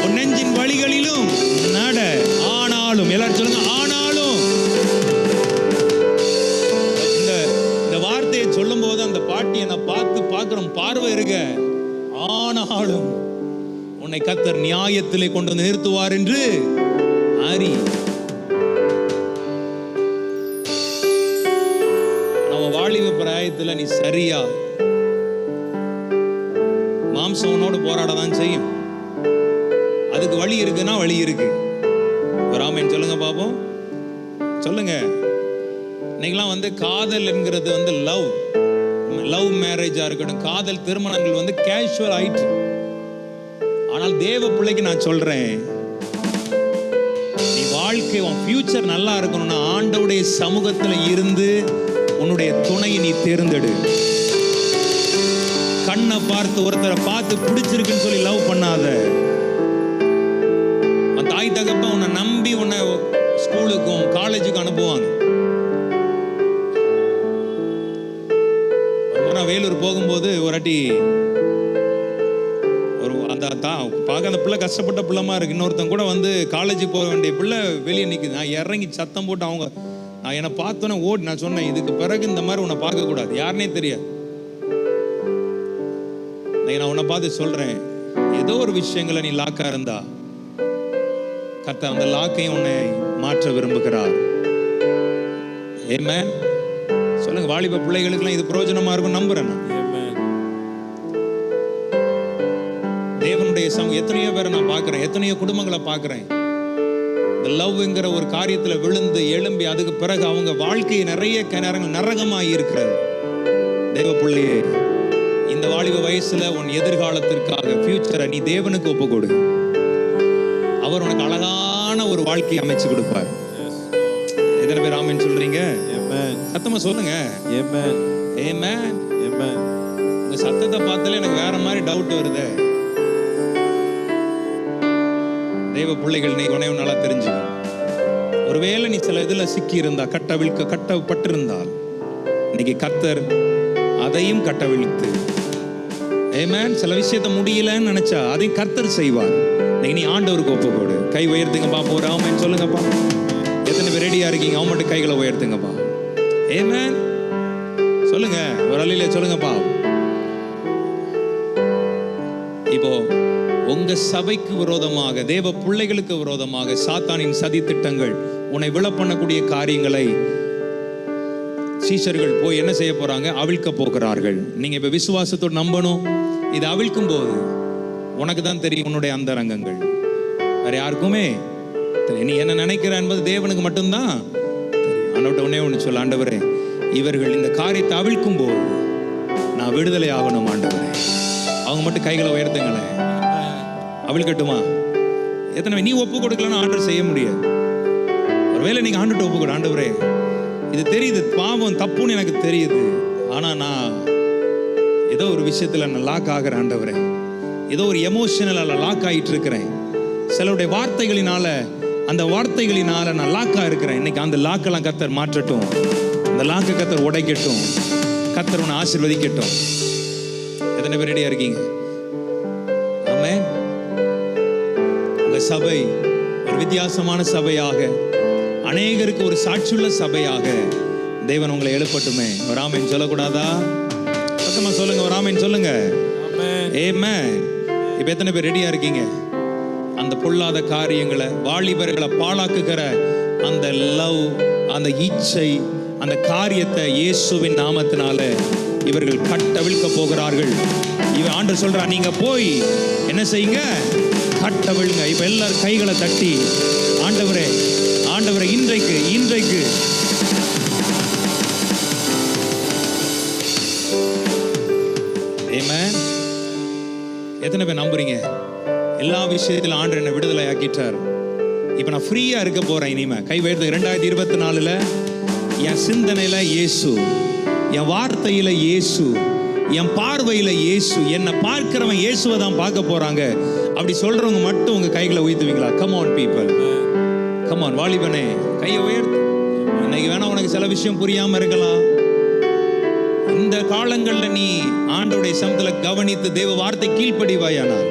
உன் நெஞ்சின் வழிகளிலும் நட. ஆனாலும் எல்லாரும் சொல்லுங்க, ஆனாலும். இந்த வார்த்தையை சொல்லும் போது அந்த பாட்டி என்னை பார்க்கிறோம் பார்வை இருக்க. ஆனாலும் உன்னை கர்த்தர் நியாயத்திலே கொண்டு வந்து நிறுத்துவார் என்று அறி. நம்ம வாலிப பிராயத்துல நீ சரியா மாம்சம் உன்னோடு போராடதான் செய்யும். அதுக்கு வழி இருக்குன்னா வழி இருக்கு. ஆமென் சொல்லுங்க பாப்போம். சொல்லுங்க. இன்னைக்கெல்லாம் காதல் என்கிறது லவ் மேரேஜா இருக்கட்டும், காதல் திருமணங்கள் கேஷுவல் ஆயிட்டு. ஆனால் தேவ பிள்ளைக்கு நான் சொல்றேன், நீ வாழ்க்கை உன் ஃபியூச்சர் நல்லா இருக்கணும்னா ஆண்டவருடைய சமூகத்துல இருந்து உன்னுடைய துணையை நீ தேர்ந்தெடு. கண்ணை பார்த்து ஒருத்தரை பார்த்து பிடிச்சிருக்குன்னு சொல்லி லவ் பண்ணாத. தாய் தகப்பன் உன்னை நம்பி உன்னை ஸ்கூலுக்கும் காலேஜுக்கும் அனுப்புவாங்க. நான் வேலூர் போகும்போது ஒரு வாட்டி அந்த பார்க்க அந்த பிள்ளை கஷ்டப்பட்ட பிள்ளைமா இருக்கு. இன்னொருத்தன் கூட வந்து காலேஜுக்கு போக வேண்டிய பிள்ளை வெளியே நிற்குது. நான் இறங்கி சத்தம் போட்டு அவங்க நான் என்னை பார்த்தோன்னே ஓடி நான் சொன்னேன், இதுக்கு பிறகு இந்த மாதிரி உன்னை பார்க்கக்கூடாது, யாருன்னே தெரியாது. நான் உன்னை பார்த்து சொல்றேன், ஏதோ ஒரு விஷயங்களை நீ லாக்கா இருந்தா கர்த்தர் அந்த லாக்கையும் உன்னை மாற்ற விரும்புகிறார். ஆமென். சொல்லுங்க, வாலிப பிள்ளைகளுக்கெல்லாம் இது பிரயோஜனமா இருக்கும் நம்புறேன் நான். தேவனுடைய சமூகம் எத்தனையோ பேரை நான் பார்க்கிறேன், எத்தனையோ குடும்பங்களை பார்க்கிறேன். இந்த லவ்ங்கிற ஒரு காரியத்தில் விழுந்து எழும்பி அதுக்கு பிறகு அவங்க வாழ்க்கை நிறைய நேரங்கள் நரகமாகி இருக்கிறது. தேவ பிள்ளையே, இந்த வாலிப வயசுல உன் எதிர்காலத்திற்காக ஃபியூச்சரை நீ தேவனுக்கு ஒப்பு கொடு. அவர் உனக்கு அழகான ஒரு வாழ்க்கையை அமைச்சு கொடுப்பார். எத்தனை பேர் ஆமென் சொல்றீங்க? சத்தமா சொல்லுங்க. உங்க சத்தத்தை பார்த்தாலே எனக்கு வேற மாதிரி டவுட் வருது. தேவ பிள்ளைகள் நீ உனைவு நல்லா தெரிஞ்சுக்கணும். ஒருவேளை நீ சில இதுல சிக்கி இருந்தா, கட்டப்பட்டிருந்தால் இன்னைக்கு கர்த்தர் அதையும் கட்டவிழ்த்து, ஆமென், சில விஷயத்தை முடியலன்னு நினைச்சா அதையும் கர்த்தர் செய்வார். நீ ஆண்டவருக்கு ஒப்பு கொடு. கை உயர்த்துங்கப்பா, போற ஆமென் சொல்லுங்கப்பா. எத்தனை பேர் ரெடியா இருக்கீங்க? அவன் மட்டும் கைகளை உயர்த்துங்கப்பா. ஆமென் சொல்லுங்க, ஒரு அலையில சொல்லுங்கப்பா. இப்போ உங்க சபைக்கு விரோதமாக, தேவ பிள்ளைகளுக்கு விரோதமாக சாத்தானின் சதி திட்டங்கள், உன்னை விழ பண்ணக்கூடிய காரியங்களை சீஷர்கள் போய் என்ன செய்ய போறாங்க? அவிழ்க்க போகிறார்கள். நீங்க இப்ப விசுவாசத்தோடு நம்பணும். இது அவிழ்க்கும் போது உனக்கு தான் தெரியும் உன்னுடைய அந்தரங்கங்கள், வேற யாருக்குமே தெரியும். நீ என்ன நினைக்கிற என்பது தேவனுக்கு மட்டும்தான் தெரியும். ஆண்டவர்ட்ட உடனே ஒன்று சொல்ல, ஆண்டவரே, இவர்கள் இந்த காரியத்தை அவிழ்க்கும் போது நான் விடுதலை ஆகணும் ஆண்டவரே. அவங்க மட்டும் கைகளை உயர்த்துங்களேன். அவிழ்க்கட்டுமா? எத்தனை நீ ஒப்பு கொடுக்கலன்னு ஆண்டவர் செய்ய முடியாது. ஒருவேளை நீங்க ஆண்டவர்ட்ட ஒப்பு கொடு, ஆண்டவரே இது தெரியுது, பாவம் தப்புன்னு எனக்கு தெரியுது, ஆனா நான் ஏதோ ஒரு விஷயத்துல நான் லாக் ஆகிறேன் ஆண்டவரே, ஏதோ ஒரு எமோஷனல் லாக் ஆகிட்டு இருக்கிறேன், சிலருடைய வார்த்தைகளினால, அந்த வார்த்தைகளினால நான் லாக்கா இருக்கிறேன். இன்னைக்கு அந்த லாக்கெல்லாம் கர்த்தர் மாற்றட்டும், அந்த லாக்கை கர்த்தர் உடைக்கட்டும், கர்த்தர் உன்னை ஆசீர்வதிக்கட்டும். எத்தனை பேர் ரெடியா இருக்கீங்க? ஆமென். உங்க சபை ஒரு வித்தியாசமான சபையாக, அநேகருக்கு ஒரு சாட்சியுள்ள சபையாக தேவன் உங்களை எழுப்பட்டுமே. ஒரு ஆமென் சொல்லக்கூடாதா? சத்தமா சொல்லுங்க, ஒரு ஆமென் சொல்லுங்க. ஆமென். இப்ப எத்தனை பேர் ரெடியா இருக்கீங்க? அந்த பொல்லாத காரியங்களை, வாலிபர்களை பாழாக்குகிற அந்த லவ், அந்த இச்சை, அந்த காரியத்தை இயேசுவின் நாமத்தினால இவர்கள் கட்டவிழ்க்க போகிறார்கள். இவன் ஆண்டவர் சொல்றா, நீங்க போய் என்ன செய்யுங்க? கட்டவிழுங்க. இப்ப எல்லாரும் கைகளை தட்டி, ஆண்டவரே, ஆண்டவரே, இன்றைக்கு ஆமென். எத்தனை பேர் நம்புறீங்க? எல்லா விஷயத்திலும் ஆண்டவர் என்னை விடுதலை ஆக்கிட்டார். இப்ப நான் ஃப்ரீயா இருக்க போறேன். இனிமே கை உயர்த்து. 2024 என் சிந்தனையில இயேசு, என் வார்த்தையில இயேசு, என் பார்வையில இயேசு, என்னை பார்க்கிறவன் இயேசுவை தான் பார்க்க போறாங்க. அப்படி சொல்றவங்க மட்டும் உங்க கைகளை உயர்த்துவீங்களா? Come on people, come on. வாலிபனே, கையை உயர்த்து. இன்னைக்கு வேணா உனக்கு சில விஷயம் புரியாம இருக்கலாம். இந்த காலங்கள்ல நீ ஆண்டவருடைய சமத்துல கவனித்து தேவ வார்த்தை கீழ்ப்படிவாயானால்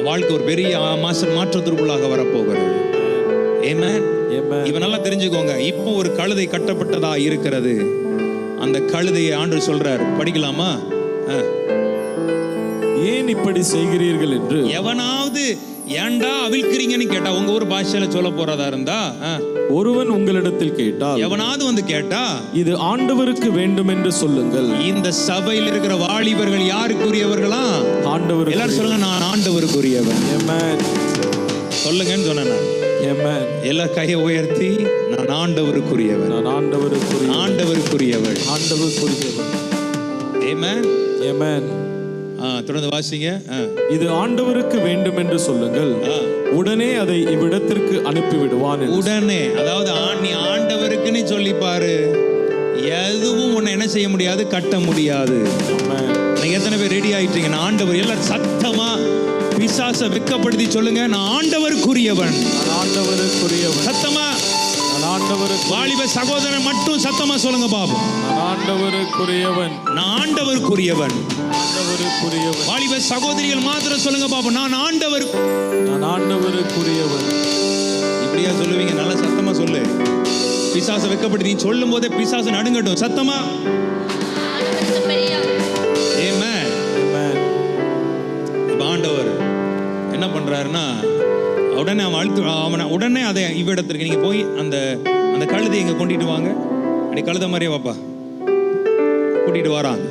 வாழ்க்கை ஒரு பெரிய மாற்றத்திற்குள்ளாக வரப்போகிறது. ஆமென். இவன் நல்லா தெரிஞ்சுக்கோங்க. இப்போ ஒரு கழுதை கட்டப்பட்டதா இருக்கிறது. அந்த கழுதையை ஆண்டவர் சொல்றார், படிக்கலாமா? ஏன் இப்படி செய்கிறீர்கள் என்று எவனாவது ஏன்டா அவிழ்க்கிறீங்கன்னு கேட்டா, உங்க ஊர் பாஷையில சொல்ல போறதா இருந்தா, ஒருவன் உங்களிடத்தில் கேட்டால், எவனாவது வந்து கேட்டா, இது ஆண்டவருக்கு வேண்டும் என்று சொல்லுங்கள். இந்த சபையில் இருக்கிற வாலிபர்கள் யாருக்குரியவர்களா? ஆண்டவர். எல்லாரும் சொல்லுங்க, நான் ஆண்டவருக்குரியவன். ஆமென் சொல்லுங்கன்னு சொன்னேன் நான். ஆமென். எல்லா கையை உயர்த்தி, நான் ஆண்டவருக்குரியவன், நான் ஆண்டவருக்குரியவன், ஆண்டவருக்குரியவன், ஆண்டவருக்குரியவன். ஆமென். ஆமென். தொடர்ந்து வாசிங்க. இது ஆண்டவருக்கு வேண்டும் என்று சொல்லுங்கள், உடனே அதை இவ்விடத்திற்கு அனுப்பி விடுவான். உடனே, அதாவது நீ ஆண்டவருக்குன்னு சொல்லி பாரு, எதுவும் உன்னை என்ன செய்ய முடியாது, கட்ட முடியாது. நீங்க எத்தனை பேர் ரெடி ஆயிட்டீங்க? நான் ஆண்டவர். எல்லாரும் சத்தமா பிசாசை வெட்கப்படுத்தி சொல்லுங்க, நான் ஆண்டவருக்குரியவன். நான் ஆண்டவருக்குரியவன். சத்தமா நான் ஆண்டவருக்கு வாலிப சகோதரன் மட்டும் சத்தமா சொல்லுங்க பாப்போம். நான் ஆண்டவருக்குரியவன். நான் ஆண்டவருக்குரியவன். ஆண்டவருக்குரியவன். வாலிப சகோதரிகள் மாத்திரம் சொல்லுங்க பாப்போம், நான் ஆண்டவர். நான் ஆண்டவருக்குரியவன். இப்படியா சொல்லுவீங்க? நல்ல சத்தமா சொல்லு. பிசாசை வெட்கப்படுத்தி நீ சொல்லும் போதே பிசாசு நடுங்கட்டும். சத்தமா ஆமென். இப்ப ஆண்டவர் என்ன பண்றாருன்னா, உடனே உடனே அதை இவ்விடத்திற்கு நீங்க போய் அந்த அந்த கழுதை இங்க கொண்டுட்டு வாங்க. அப்படி கழுத மாதிரியே வாப்பா கூட்டிட்டு வராங்க.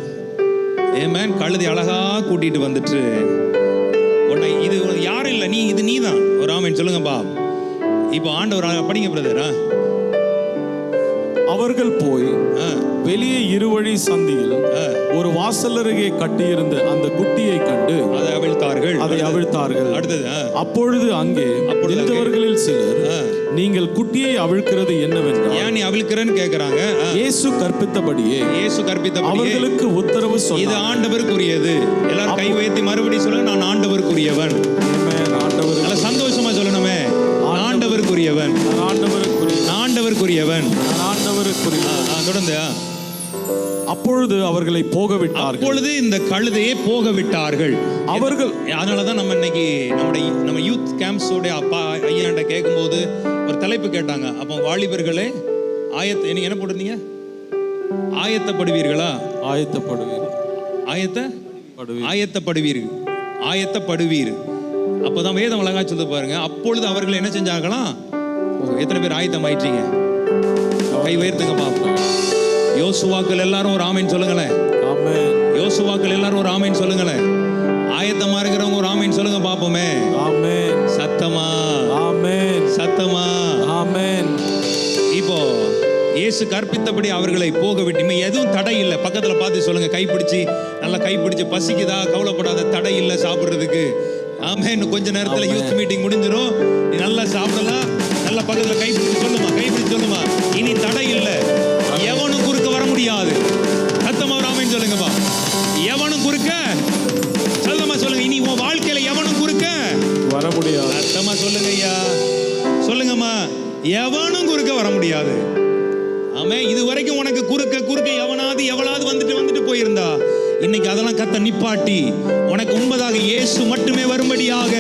ஆமென். கழுதை அழகா கூட்டிட்டு வந்துட்டு உடனே இது யாரும் இல்லை, இது நீதான். ஒரு ஆமென் சொல்லுங்கப்பா. இப்போ ஆண்டவர் படிங்க பிரதரா. அவர்கள் போய் வெளியே இருவழி சந்தியில் ஒரு வாசல் அருகே கட்டியிருந்த அந்த குட்டியை கண்டு அதை அவிழ்த்தார்கள். அடுத்தது, அப்பொழுது அங்கே இருந்தவர்களில் சிலர், நீங்கள் குட்டியை அவிழ்க்கிறது என்னவென்றால், ஏன் நீ அவிழ்க்கிறன்னு கேட்கிறாங்க. இயேசு கற்பித்தபடியே அவர்களுக்கு உத்தரவு சொன்னார். இது ஆண்டவருக்குரியது. எல்லாரும் கை வைத்து மறுபடியும் சொல்லுங்க, நான் ஆண்டவருக்குரியவன். நல்ல சந்தோஷமா சொல்லணுமே, ஆண்டவருக்குரியவன், ஆண்டவருக்குரியவன். தொடர்ந்து, அப்பொழுது அவர்களை போக விட்டார்கள். அப்பொழுது இந்த கழுதையை போக விட்டார்கள் அவர்கள். அதனாலதான் நம்ம இன்னைக்கு நம்ம யூத் கேம்ப்ஸோட அப்பா ஐயாண்ட கேட்கும்போது ஒரு தலைப்பு கேட்டாங்க. அப்போ வாலிபர்களே நீங்க என்ன போட்டிருந்தீங்க? ஆயத்தப்படுவீர்களா? ஆயத்தப்படுவீர். அப்போதான் வேதம் அழகா சொல்லுது பாருங்க. அப்பொழுது அவர்கள் என்ன செஞ்சாங்களாம்? எத்தனை பேர் ஆயத்தம் ஆயிட்டீங்க? கை உயர்த்துங்க பாப்போம். யோசுவாக்கள் எல்லாரும் ஒரு ஆமீன் சொல்லுங்களேன். யோசுவாக்கள் எல்லாரும் ஒரு ஆமீன் சொல்லுங்களேன். ஆயத்தமா இருக்கிறவங்க ஒரு ஆமீன் சொல்லுங்க பாப்போமே. சத்தமா சத்தமா. இப்போ இயேசு கற்பித்தபடி அவர்களை போக விட்டு எதுவும் தடை இல்லை. பக்கத்துல பார்த்து சொல்லுங்க, கைப்பிடிச்சு நல்லா கைப்பிடிச்சு, பசிக்குதா கவலைப்படாத, தடை இல்லை சாப்பிடுறதுக்கு. ஆமே, இன்னும் கொஞ்ச நேரத்துல யூத் மீட்டிங் முடிஞ்சிடும், நீ நல்லா சாப்பிடலாம். நல்லா பக்கத்துல கைப்பிடிச்சு சொல்லுமா, இனி தடை இல்லை. எவனும் குறுக்க வர முடியாது. சத்தமா ராமன் சொல்லுங்கப்பா. எவனும் குறுக்க சத்தமா சொல்லுங்க. இனி உன் வாழ்க்கையில எவனும் குறுக்க வர முடியாது. சத்தமா சொல்லுங்க ஐயா, சொல்லுங்கம்மா. எவனும் குறுக்க வர முடியாது. ஆமே, இது வரைக்கும் உனக்கு குறுக்க எவனாவது வந்துட்டு போயிருந்தா, இன்னைக்கு அதெல்லாம் கத்த நிப்பாட்டி உனக்கு உண்மையாக இயேசு மட்டுமே வரும்படியாக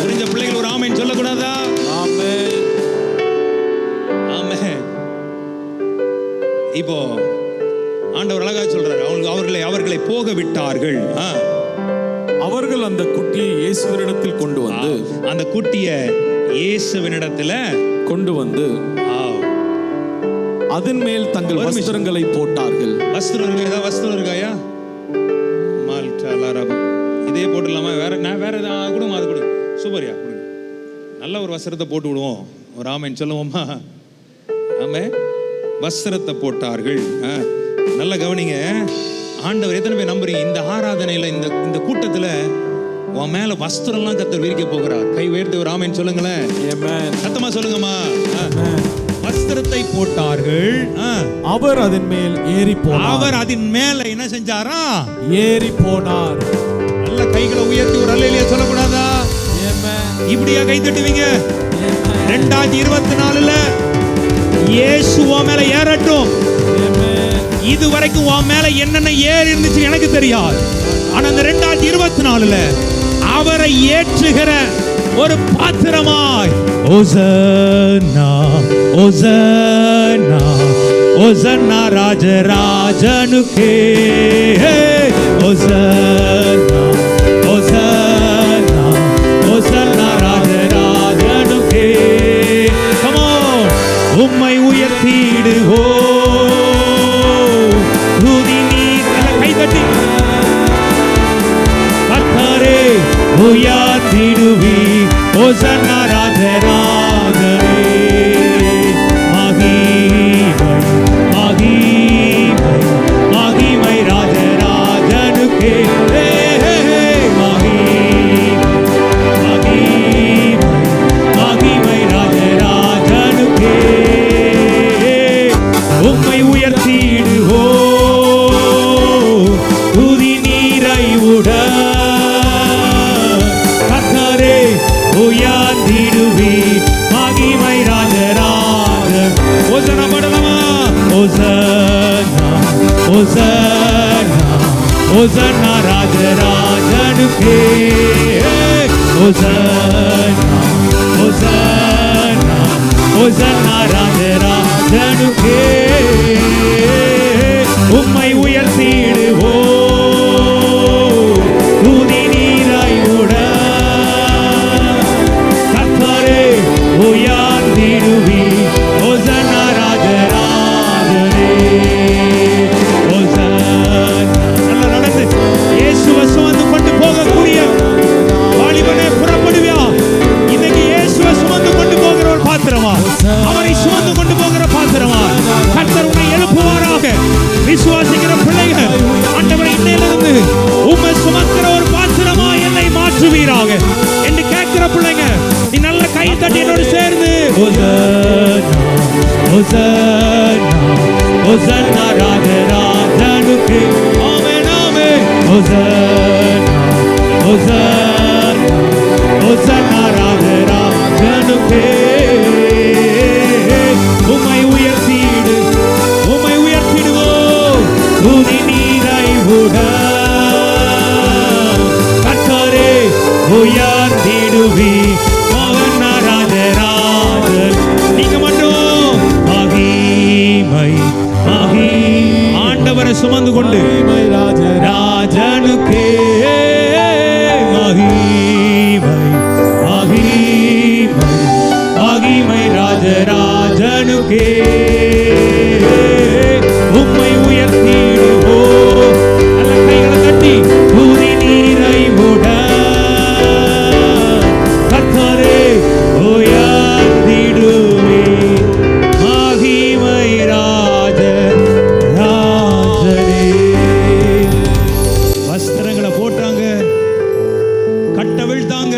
புரிஞ்ச பிள்ளைகள் ஒரு ஆமேன் சொல்லக்கூடாதா? இப்போ ஆண்டவர் அழகா சொல்றாரு, அவர்களை போக விட்டார்கள். அவர்கள் அந்த குட்டியை இயேசுவினிடத்தில் கொண்டு வந்து அதன் மேல் தங்கள் வஸ்திரங்களை போட்டார்கள். வஸ்திரம் இருக்காயா? இதே போட்டுடலாமா? வேற ஏதாவது கொடுங்க, அது கொடுங்க. சூப்பர்யா, கொடுங்க. நல்ல ஒரு வஸ்திரத்தை போட்டு விடுவோம். ஒரு ஆமேன் சொல்லுவோமா? ஆமே, வஸ்திரத்தை போட்டார்கள். நல்ல கவனிங்க. ஆண்டவர் எத்தனை பேர் நம்புறீங்க? இந்த ஆராதனையில இந்த கூட்டத்துல உன் மேல வஸ்திரம்லாம் கர்த்தர் விரிக்க போகிறார். கை உயர்த்தி ஒரு ஆமென் சொல்லுங்களேன். சத்தமா சொல்லுங்கம்மா. வஸ்திரத்தை போட்டார்கள். அவர் அதன் மேல் ஏறி போனார். அவர் அதன் மேல என்ன செஞ்சாரா? ஏறி போனார். நல்ல கைகளை உயர்த்தி ஒரு அல்லேலூயா சொல்லக்கூடாதா? இப்படியா கை தட்டுவீங்க? 2024ல இயேசு உன் மேல ஏறட்டும். இது வரைக்கும் உன் மேல என்னென்ன ஏறி இருந்துச்சு எனக்கு தெரியாது. ஆனா இந்த 2024ல அவரை ஏற்றுகிற ஒரு பாத்திரமாய் ஓசன்னா ஓசன்னா ஓசன்னா ராஜராஜனுக்கே ஓசன்னா ஓசன்னா ஓசன்னா ராஜராஜனுக்கே. Come on, உம்மை உயர்த்திடுவோ துதி நீர் கைதட்டி கர்த்தரே உயர்த்திடுவி ஓசன்னா ராஜராஜனே. மகிமை மகிமை மகிமை ராஜராஜனுக்கே. உம்மை உயர்த்திடுவோ துதி நீரை உட ஹோசன்னா ராஜராஜனுக்கே, ஹோசன்னா ஹோசன்னா ஹோசன்னா ராஜராஜனுக்கே. உம்மை உயர்த்திடுவோ துதி நீராய் உட கர்த்தரே உயர்த்திடுவி. ஹோசன்னா ராஜராஜனே, நல்லா நடந்து இயேசுவை சுமந்து கொண்டு போகக்கூடிய வாலிபனே புறப்படுவியா? இன்னைக்கு இயேசுவை சுமந்து கொண்டு போகிற ஒரு பாத்திரமா, அவரை சுமந்து கொண்டு போகிற பாத்திரமா கர்த்தர் உன்னை எழுப்புவாராக. விசுவாசிக்கிற பிள்ளைகள், ஆண்டவரை இன்னையிலிருந்து உம்மை சுமக்கிற ஒரு பாத்திரமா என்னை மாற்றுவீராக என்று கேட்கிற பிள்ளைங்க, நீ நல்ல கை தட்டி என்னோடு சேர்ந்து ஹோசன்னா ராஜராஜனுக்கு, ஆமென் ஆமென். ஹோசன்னா ராஜராஜனுக்கு. உம்மை உயர்த்திடு, உம்மை உயர்த்திடுவோம் துதி நீரை உட கர்த்தரே உயர்த்திடுவி. ஹோசன்னா ராஜராஜன். நீங்க மட்டும் மகிமை மகி ஆண்டவரை சுமந்து கொண்டு ராஜனுக்கே மகிமை மகிமை மகிமை ராஜராஜனுக்கே. உம்மை உயர்த்திடுவோ, நல்ல கைகளை தட்டி துதி நீரை உட கர்த்தரே உயர்த்திடுவே. மகிமை ராஜராஜனே. வஸ்திரங்களை போட்டாங்க, கட்டவிழ்த்தாங்க,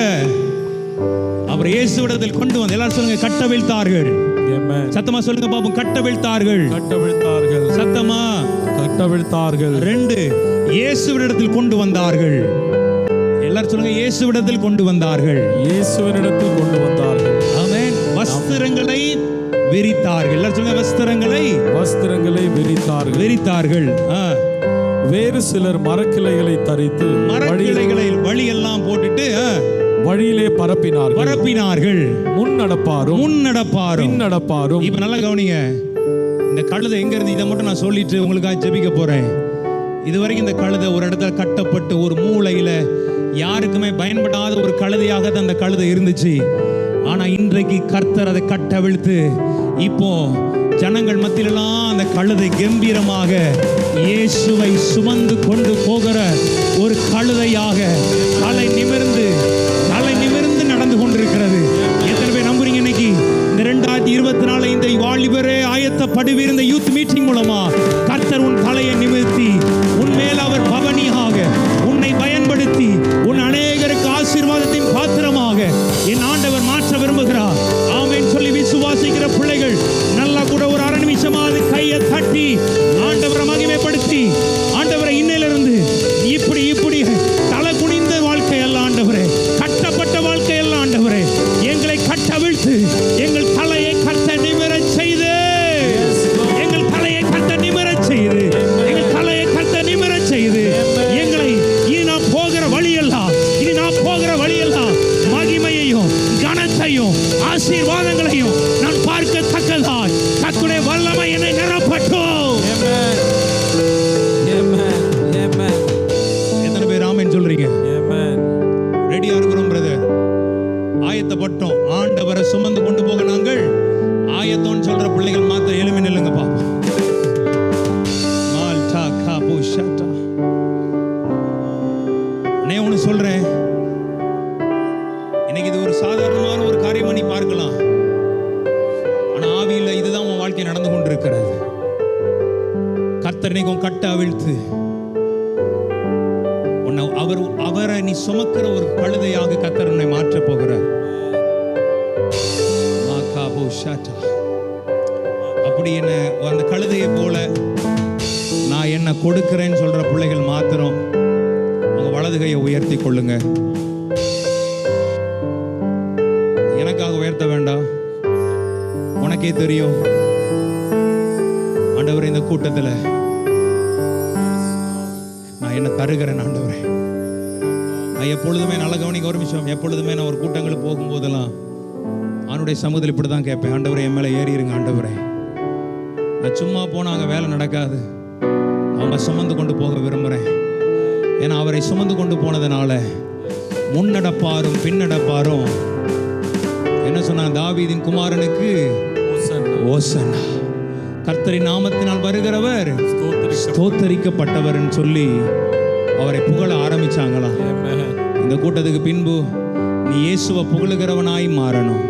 அவர் இயேசுவிடத்தில் கொண்டு வந்து, எல்லாரும் சொல்லுங்க கட்டவிழ்த்தார்கள். சத்தமா சொல்லுங்க பாப்போம், கட்டவிழ்த்தார்கள். கட்டவிழ்த்தார்கள். சத்தமா கட்டவிழ்த்தார்கள். 2 இயேசுவிடத்தில் கொண்டு வந்தார்கள். எல்லாரும் சொல்லுங்க இயேசுவிடத்தில் கொண்டு வந்தார்கள். இயேசுவினிடத்தில் கொண்டு வந்தார்கள். ஆமென். வஸ்திரங்களை விரித்தார்கள். எல்லாரும் சொல்லுங்க வஸ்திரங்களை விரித்தார்கள். விரித்தார்கள். வேறு சிலர் மரக்கிளைகளை தரித்து மரக்கிளைகளை வழியெல்லாம் போட்டுட்டு வழியிலே பரப்பினார்கள். முன்னடப்பாரும் பின்னடப்பாரும். இப்ப நல்லா கவனிங்க, இந்த கழுதை எங்க இருந்து, இதை மட்டும் நான் சொல்லிட்டு உங்களுக்காக ஜெபிக்க போறேன். இதுவரைக்கும் இந்த கழுதை ஒரு இடத்துல கட்டப்பட்டு ஒரு மூலையில யாருக்குமே பயன்படாத ஒரு கழுதையாக தான் அந்த கழுதை இருந்துச்சு. ஆனா இன்றைக்கு கர்த்தர் அதை கட்டவிழ்த்து இப்போ ஜனங்கள் மத்தியிலெல்லாம் அந்த கழுதை கம்பீரமாக இயேசுவை சுமந்து கொண்டு போகிற ஒரு கழுதையாக தலை நிமிர்ந்து நடந்து கொண்டிருக்கிறது. எத்தனை பேர் நம்புறீங்க? இன்னைக்கு இந்த 2024 இந்த வாலிபரே ஆயத்தப்படுவீர். இந்த யூத் மீட்டிங் மூலமா கர்த்தர் உன் தலையை நிமிர்த்தி உன் மேல் அவர் பவனியாக உன்னை பயன்படுத்தி உன் அநேகருக்கு ஆசீர்வாதத்தின் பாத்திரமாக என் ஆண்டவர் மாற்ற விரும்புகிறார். ஆமென் சொல்லி விசுவாசிக்கிற பிள்ளைகள் நல்லா கூட ஒரு 1/2 நிமிஷமாவது கையை தட்டி ஆண்டவரை மகிமைப்படுத்தி, ஆண்டவரை இன்னையிலிருந்து இப்படி தலை குனிந்த வாழ்க்கை அல்ல ஆண்டவரே, கட்டப்பட்ட வாழ்க்கை அல்ல ஆண்டவரே, எங்களை கட்டவிழ்த்து எங்கள் தலையை கட்ட நிமிரச் செய்து, எங்கள் தலையை கட்ட நிமிரச் செய்து, எங்கள் தலையை கட்ட நிமிரச் செய்து, எங்களை இனி நான் போகிற வழியெல்லாம் மகிமையையும் கனத்தையும் ஆசீர்வாதங்களையும் நான் பார்க்கத்தக்கதாய் கர்த்தருடைய வல்லமை என்னை நிரப்பட்டும். எத்தனை பேர் ஆமென் சொல்றீங்க? ரெடியா இருக்கிறோம் பிரதர்? ஆயத்தப்பட்டோம். ஆண்டவரை சுமந்து கொண்டு போக நாங்கள் ஆயத்தோன்னு சொல்ற பிள்ளைகள் மாத்திரம் எழுமி நில்லுங்க பாப்போம். நான் ஒன்று சொல்றேன், இன்னைக்கு இது ஒரு சாதாரணமான ஒரு காரியம் பண்ணி பார்க்கலாம். ஆனா ஆவியில் இதுதான் உன் வாழ்க்கை நடந்து கொண்டிருக்கிறது. கர்த்தர் இன்னைக்கு கட்ட அவிழ்த்து அவரை நீ சுமக்கிற ஒரு கழுதையாக கர்த்தர் உன்னை மாற்ற போகிறார். அப்படி என்ன அந்த கழுதையை போல நான் என்ன கொடுக்கிறேன்னு சொல்ற பிள்ளைகள் மாத்திரம் உங்க வலது கையை உயர்த்தி கொள்ளுங்க. எனக்காக உயர்த்த வேண்டாம், உனக்கே தெரியும். ஆண்டவரே, இந்த கூட்டத்தில் நான் என்ன தருகிறேன் ஆண்டவரே. நான் எப்பொழுதுமே நல்ல கவனிக்க ஒரு நிமிஷம், எப்பொழுதுமே நான் ஒரு கூட்டங்களுக்கு போகும்போதெல்லாம் அவனுடைய சமூகத்தில் இப்படி தான் கேட்பேன், ஆண்டவரே என் மேலே ஏறிடுங்க ஆண்டவரே. நான் சும்மா போனால் அங்கே வேலை நடக்காது, அவங்க சுமந்து கொண்டு போக விரும்புகிறேன். ஏன்னா அவரை சுமந்து கொண்டு போனதுனால முன்னடப்பாரும் பின்னடப்பாரும் என்ன சொன்னா, தாவீதின் குமாரனுக்கு ஓசன்னா, கர்த்தரின் நாமத்தினால் வருகிறவர் ஸ்தோத்தரிக்கப்பட்டவர் சொல்லி அவரை புகழ ஆரம்பிச்சாங்களாம். இந்த கூட்டத்துக்கு பின்பு நீ இயேசுவை புகழுகிறவனாய் மாறணும்.